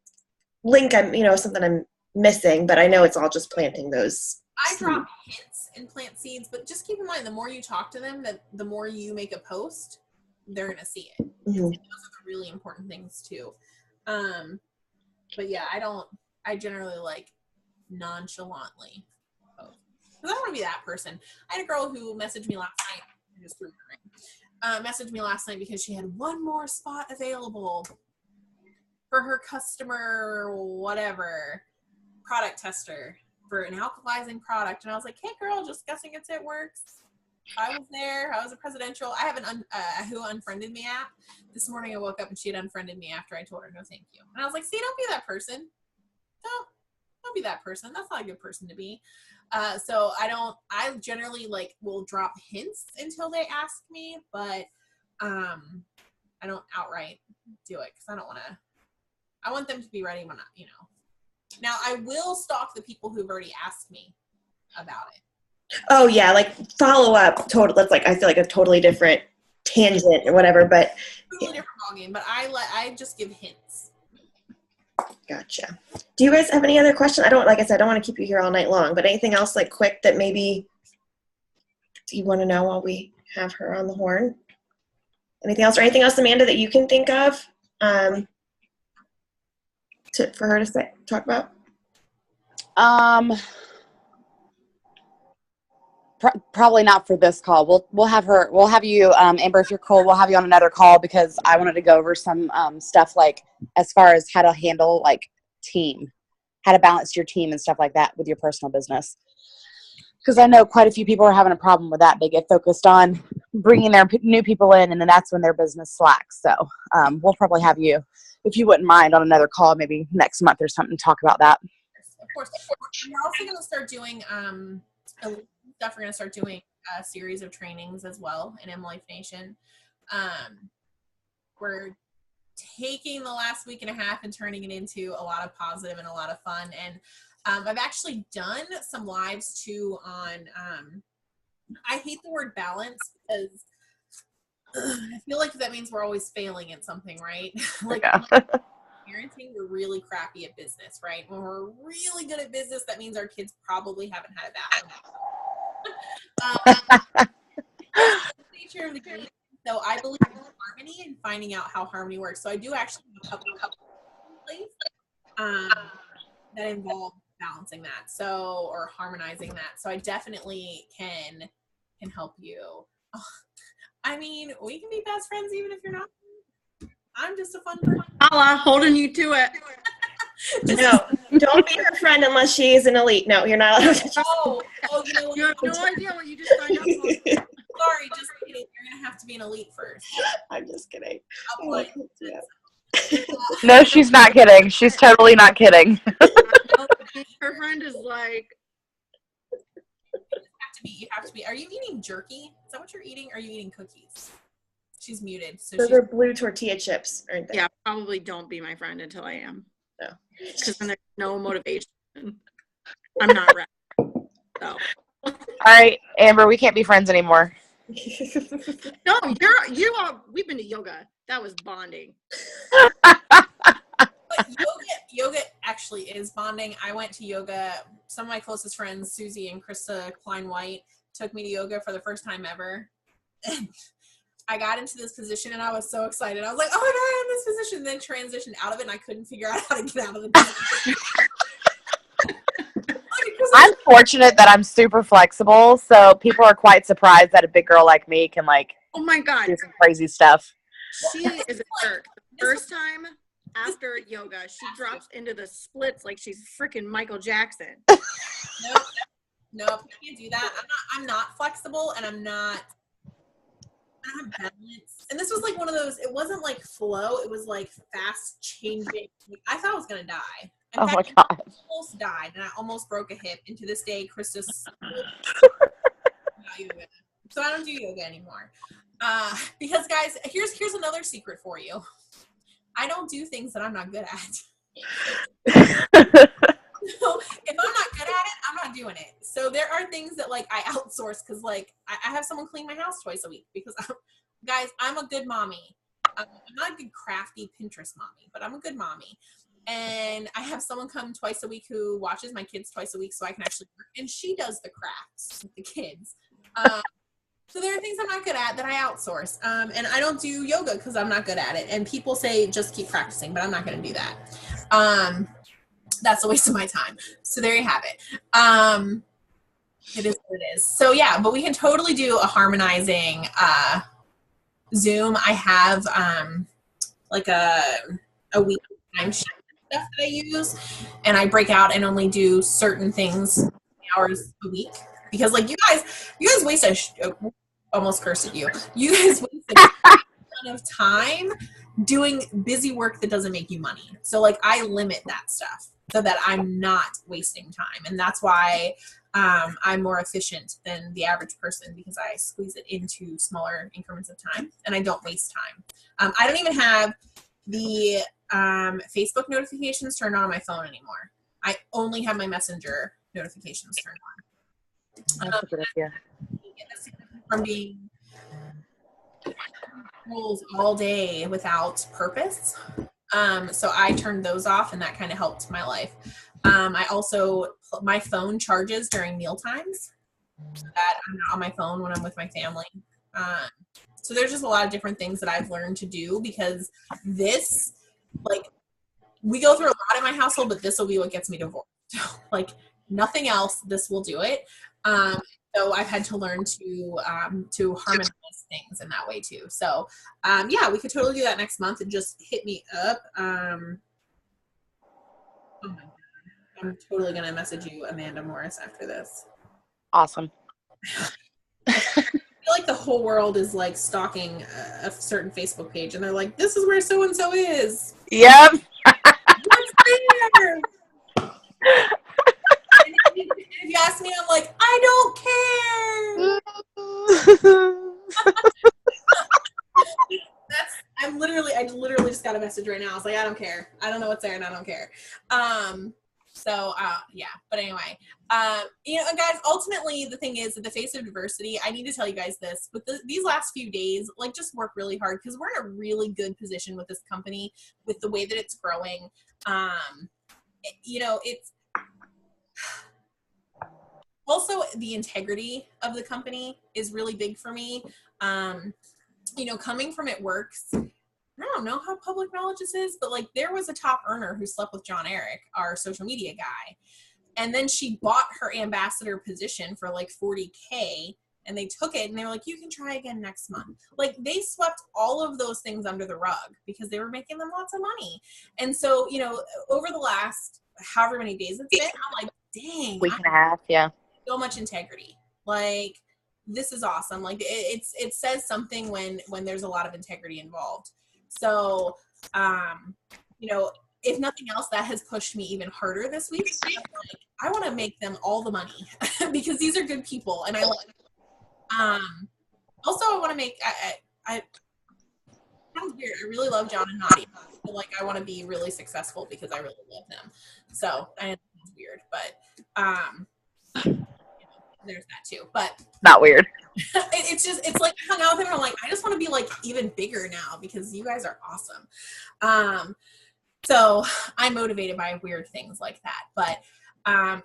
link something I'm missing, but I know it's all just planting those. I drop hints in plant seeds, but just keep in mind, the more you talk to them, that the more you make a post, they're going to see it. Mm-hmm. Those are the really important things too. But yeah, I generally like nonchalantly post. Because I don't want to be that person. I had a girl who messaged me last night. I just threw her ring. Messaged me last night because she had one more spot available for her customer, whatever, product tester for an alkalizing product. And I was like, hey girl, just guessing it works. I was there. I was a presidential. I have an who unfriended me app. This morning I woke up and she had unfriended me after I told her no thank you. And I was like, see, don't be that person. Don't be that person. That's not a good person to be. So I generally like will drop hints until they ask me, but I don't outright do it because I want them to be ready when Now I will stalk the people who've already asked me about it. Oh yeah, like follow up. That's like, I feel like a totally different tangent or whatever, but totally different ballgame. But I just give hints. Gotcha. Do you guys have any other questions? Like I said, I don't want to keep you here all night long, but anything else like quick that maybe you want to know while we have her on the horn? Anything else, Amanda, that you can think of for her to talk about? Probably not for this call. We'll have you, Amber, if you're cool, we'll have you on another call because I wanted to go over some stuff like as far as how to handle like how to balance your team and stuff like that with your personal business. Because I know quite a few people are having a problem with that. They get focused on bringing their new people in, and then that's when their business slacks. So we'll probably have you, if you wouldn't mind, on another call maybe next month or something to talk about that. Of course. We're also going to start doing we're going to start doing a series of trainings as well in M Life Nation. We're taking the last week and a half and turning it into a lot of positive and a lot of fun. And I've actually done some lives too on, I hate the word balance because I feel like that means we're always failing at something, right? Like parenting, we're really crappy at business, right? When we're really good at business, that means our kids probably haven't had a bad nature of the game. So I believe in harmony and finding out how harmony works. So I do actually have a couple that involve balancing that, so, or harmonizing that. So I definitely can help you. I mean, we can be best friends even if you're not. I'm just a fun person. Paula, holding you to it. No, don't be her friend unless she's an elite. No, you're not allowed to. Oh, you know what? You have no idea what you just signed up for. Sorry, just kidding. You're gonna have to be an elite first. I'm just kidding. I'll play. No, she's not kidding. She's totally not kidding. Her friend is like, You have to be. Are you eating jerky? Is that what you're eating? Or are you eating cookies? She's muted. So those are blue tortilla chips, aren't they? yeah, probably don't be my friend until I am. No. Because then there's no motivation. I'm not ready. So. All right, Amber, we can't be friends anymore. No, we've been to yoga. That was bonding. But yoga actually is bonding. I went to yoga. Some of my closest friends, Susie and Krista Klein-White, took me to yoga for the first time ever. And I got into this position and I was so excited. I was like, oh my God, I'm in this position. Then transitioned out of it and I couldn't figure out how to get out of the position. I'm fortunate that I'm super flexible, so people are quite surprised that a big girl like me can oh my God, do some crazy stuff. She is a jerk. The first time after yoga, she drops into the splits like she's freaking Michael Jackson. Nope, I can't do that. I'm not flexible and I don't have balance. And this was like one of those, it wasn't like flow, it was like fast changing. I thought I was gonna die. In fact, my God. I almost died and I almost broke a hip. And to this day, Krista's so I don't do yoga anymore. Because guys, here's another secret for you. I don't do things that I'm not good at. So if I'm not good at it, I'm not doing it. So there are things that like I outsource because like I have someone clean my house twice a week because guys, I'm a good mommy. I'm not a good crafty Pinterest mommy, but I'm a good mommy. And I have someone come twice a week who watches my kids twice a week so I can actually work. And she does the crafts with the kids. So there are things I'm not good at that I outsource. And I don't do yoga because I'm not good at it. And people say just keep practicing, but I'm not going to do that. That's a waste of my time. So there you have it. It is what it is. So yeah, but we can totally do a harmonizing Zoom. I have like a weekly timesheet stuff that I use, and I break out and only do certain things hours a week because like you guys waste almost cursed at you. You guys waste a ton of time doing busy work that doesn't make you money. So like I limit that stuff so that I'm not wasting time, and that's why I'm more efficient than the average person because I squeeze it into smaller increments of time and I don't waste time. I don't even have the Facebook notifications turned on my phone anymore. I only have my Messenger notifications turned on. That's a good idea. From being all day without purpose. So I turned those off and that kind of helped my life. I also, my phone charges during meal times so that I'm not on my phone when I'm with my family. So there's just a lot of different things that I've learned to do because this, like, we go through a lot in my household, but this will be what gets me divorced. Like nothing else, this will do it. So I've had to learn to harmonize things in that way too. So yeah, we could totally do that next month and just hit me up. Oh my God. I'm totally going to message you, Amanda Morris, after this. Awesome. I feel like the whole world is like stalking a certain Facebook page and they're like, this is where so-and-so is. Yep. What's there? And if you ask me, I'm like, I don't care. I literally just got a message right now. I was like, I don't care. I don't know what's there and I don't care. So, yeah, but anyway, you know, guys, ultimately the thing is, in the face of diversity, I need to tell you guys this, with these last few days, like, just work really hard, because we're in a really good position with this company, with the way that it's growing. You know, it's also the integrity of the company is really big for me. You know, coming from It Works, I don't know how public knowledge this is, but like, there was a top earner who slept with John Eric, our social media guy. And then she bought her ambassador position for like $40K, and they took it and they were like, you can try again next month. Like, they swept all of those things under the rug because they were making them lots of money. And so, you know, over the last however many days it's been, I'm like, dang, Week and a half, yeah. so much integrity. Like, this is awesome. Like, it says something when there's a lot of integrity involved. So, you know, if nothing else, that has pushed me even harder this week. Like, I want to make them all the money because these are good people, and I like them. Also, I want to make, I sounds weird, I really love John and Nadia. I feel like I want to be really successful because I really love them. So, I know it's weird, but, you know, there's that too. But Not weird. it's just, it's like, I hung out with them and I'm like, I just want to be like even bigger now because you guys are awesome. So I'm motivated by weird things like that. But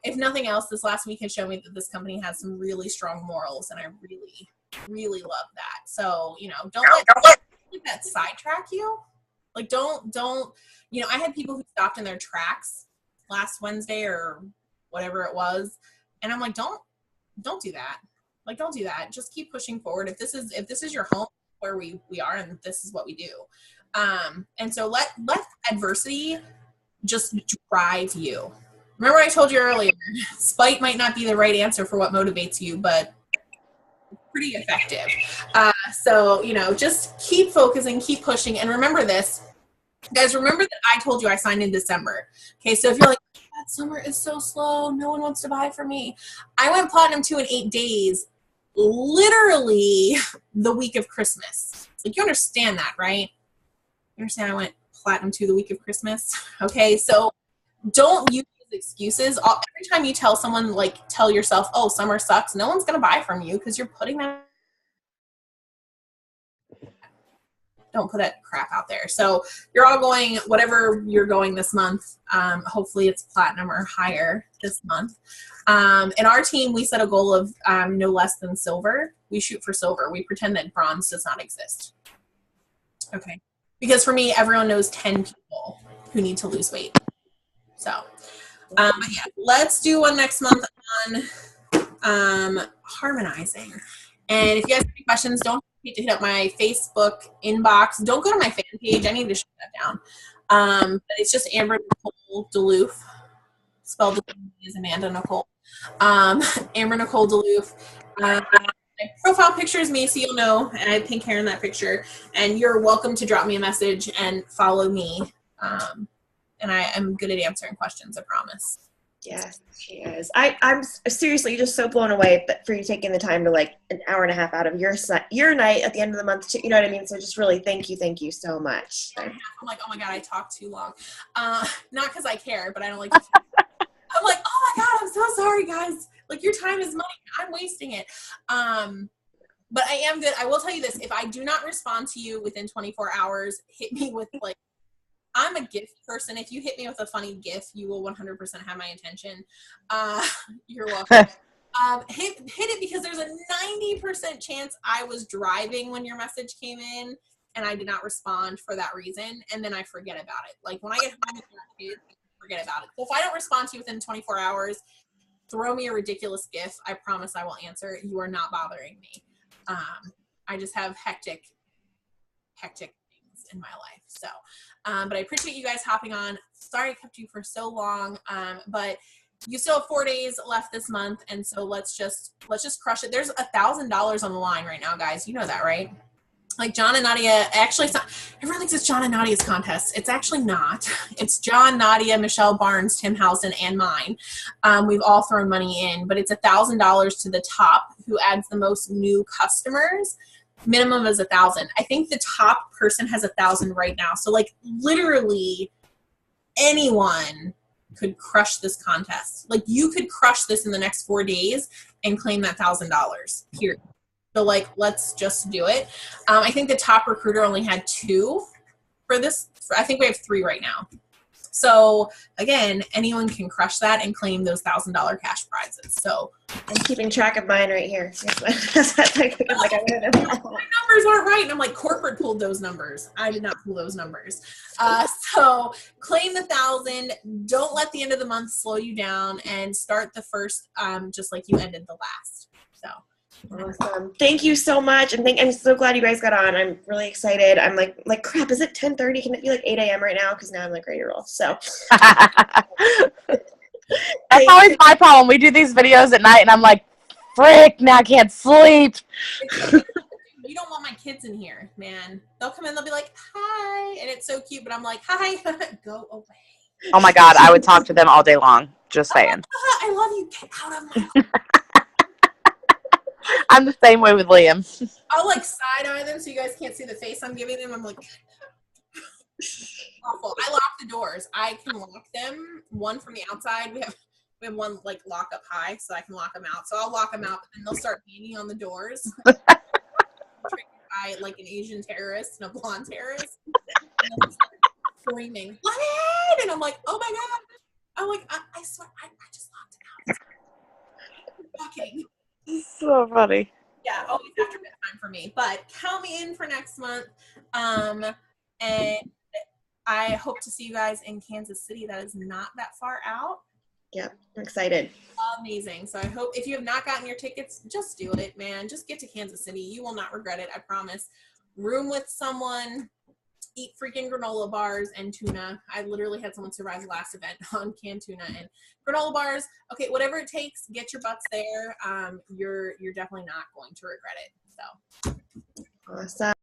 if nothing else, this last week has shown me that this company has some really strong morals, and I really, really love that. So, you know, don't let that sidetrack you. Like, don't, you know, I had people who stopped in their tracks last Wednesday or whatever it was. And I'm like, don't do that. Like, don't do that. Just keep pushing forward. If this is your home, where we are, and this is what we do. And so let adversity just drive you. Remember I told you earlier, spite might not be the right answer for what motivates you, but it's pretty effective. So, you know, just keep focusing, keep pushing. And remember this, guys, remember that I told you I signed in December. Okay. So if you're like, that summer is so slow, no one wants to buy from me. I went platinum 2 in 8 days, literally the week of Christmas. Like, you understand that, right? You understand I went platinum 2 the week of Christmas? Okay, so don't use these excuses. Every time you tell someone, like, tell yourself, oh, summer sucks, no one's going to buy from you because you're putting that. Don't put that crap out there. So you're all going, whatever you're going this month, hopefully it's platinum or higher this month. In our team, we set a goal of no less than silver. We shoot for silver. We pretend that bronze does not exist. Okay. Because for me, everyone knows 10 people who need to lose weight. So, but yeah, let's do one next month on harmonizing. And if you guys have any questions, don't hesitate to hit up my Facebook inbox. Don't go to my fan page. I need to shut that down. But it's just Amber Nicole Deloof, spelled the same as Amanda Nicole. Amber Nicole Deloof. My profile picture is me, so you'll know, and I have pink hair in that picture. And you're welcome to drop me a message and follow me. And I am good at answering questions, I promise. Yes, she is. I'm seriously just so blown away for you taking the time to, like, an hour and a half out of your night at the end of the month, you know what I mean? So just really thank you so much. I'm like, oh my God, I talked too long. Not because I care, but I don't like to I'm like, oh my God, I'm so sorry, guys. Like, your time is money. I'm wasting it. But I am good. I will tell you this. If I do not respond to you within 24 hours, hit me with, like, I'm a gift person. If you hit me with a funny GIF, you will 100% have my attention. You're welcome. Hit it, because there's a 90% chance I was driving when your message came in and I did not respond for that reason. And then I forget about it. Like, when I get home with my kids, I forget about it. So if I don't respond to you within 24 hours, throw me a ridiculous GIF. I promise I will answer. You are not bothering me. I just have hectic things in my life. So, but I appreciate you guys hopping on. Sorry I kept you for so long. But you still have 4 days left this month. And so let's just crush it. There's $1,000 on the line right now, guys. You know that, right? Like, John and Nadia, actually, it's not, everyone thinks it's John and Nadia's contest. It's actually not. It's John, Nadia, Michelle Barnes, Tim Housen, and mine. We've all thrown money in, but it's $1,000 to the top who adds the most new customers. Minimum is 1,000. I think the top person has 1,000 right now. So, like, literally anyone could crush this contest. Like, you could crush this in the next 4 days and claim that $1,000, period. So, like, let's just do it. I think the top recruiter only had 2 for this. I think we have 3 right now. So, again, anyone can crush that and claim those $1,000 cash prizes. So, I'm keeping track of mine right here. my numbers aren't right. And I'm like, corporate pulled those numbers. I did not pull those numbers. So claim the 1,000. Don't let the end of the month slow you down, and start the first just like you ended the last. So. Awesome. Thank you so much. And I'm so glad you guys got on. I'm really excited. I'm like crap, is it 10:30? Can it be like 8 a.m. right now? Because now I'm like ready to roll. So that's always my problem. We do these videos at night and I'm like, frick, now I can't sleep. You don't want my kids in here, man. They'll come in, they'll be like, hi, and it's so cute, but I'm like, hi, go away. Oh my God, I would talk to them all day long. Just saying. I love you. Get out of my life. I'm the same way with Liam. I'll like side eye them so you guys can't see the face I'm giving them. I'm like, awful. I lock the doors. I can lock them. One from the outside. We have one like lock up high, so I can lock them out. So I'll lock them out, but then they'll start banging on the doors. By like an Asian terrorist and a blonde terrorist, and they'll start screaming, "Let in!" And I'm like, "Oh my God!" I'm like, I swear, I just locked it out. Fucking. So funny. Yeah, always after bedtime for me. But count me in for next month. And I hope to see you guys in Kansas City. That is not that far out. Yep, I'm excited. Amazing. So I hope if you have not gotten your tickets, just do it, man. Just get to Kansas City. You will not regret it, I promise. Room with someone, eat freaking granola bars and tuna. I literally had someone survive the last event on canned tuna and granola bars. Okay, whatever it takes, get your butts there. You're definitely not going to regret it. So Awesome.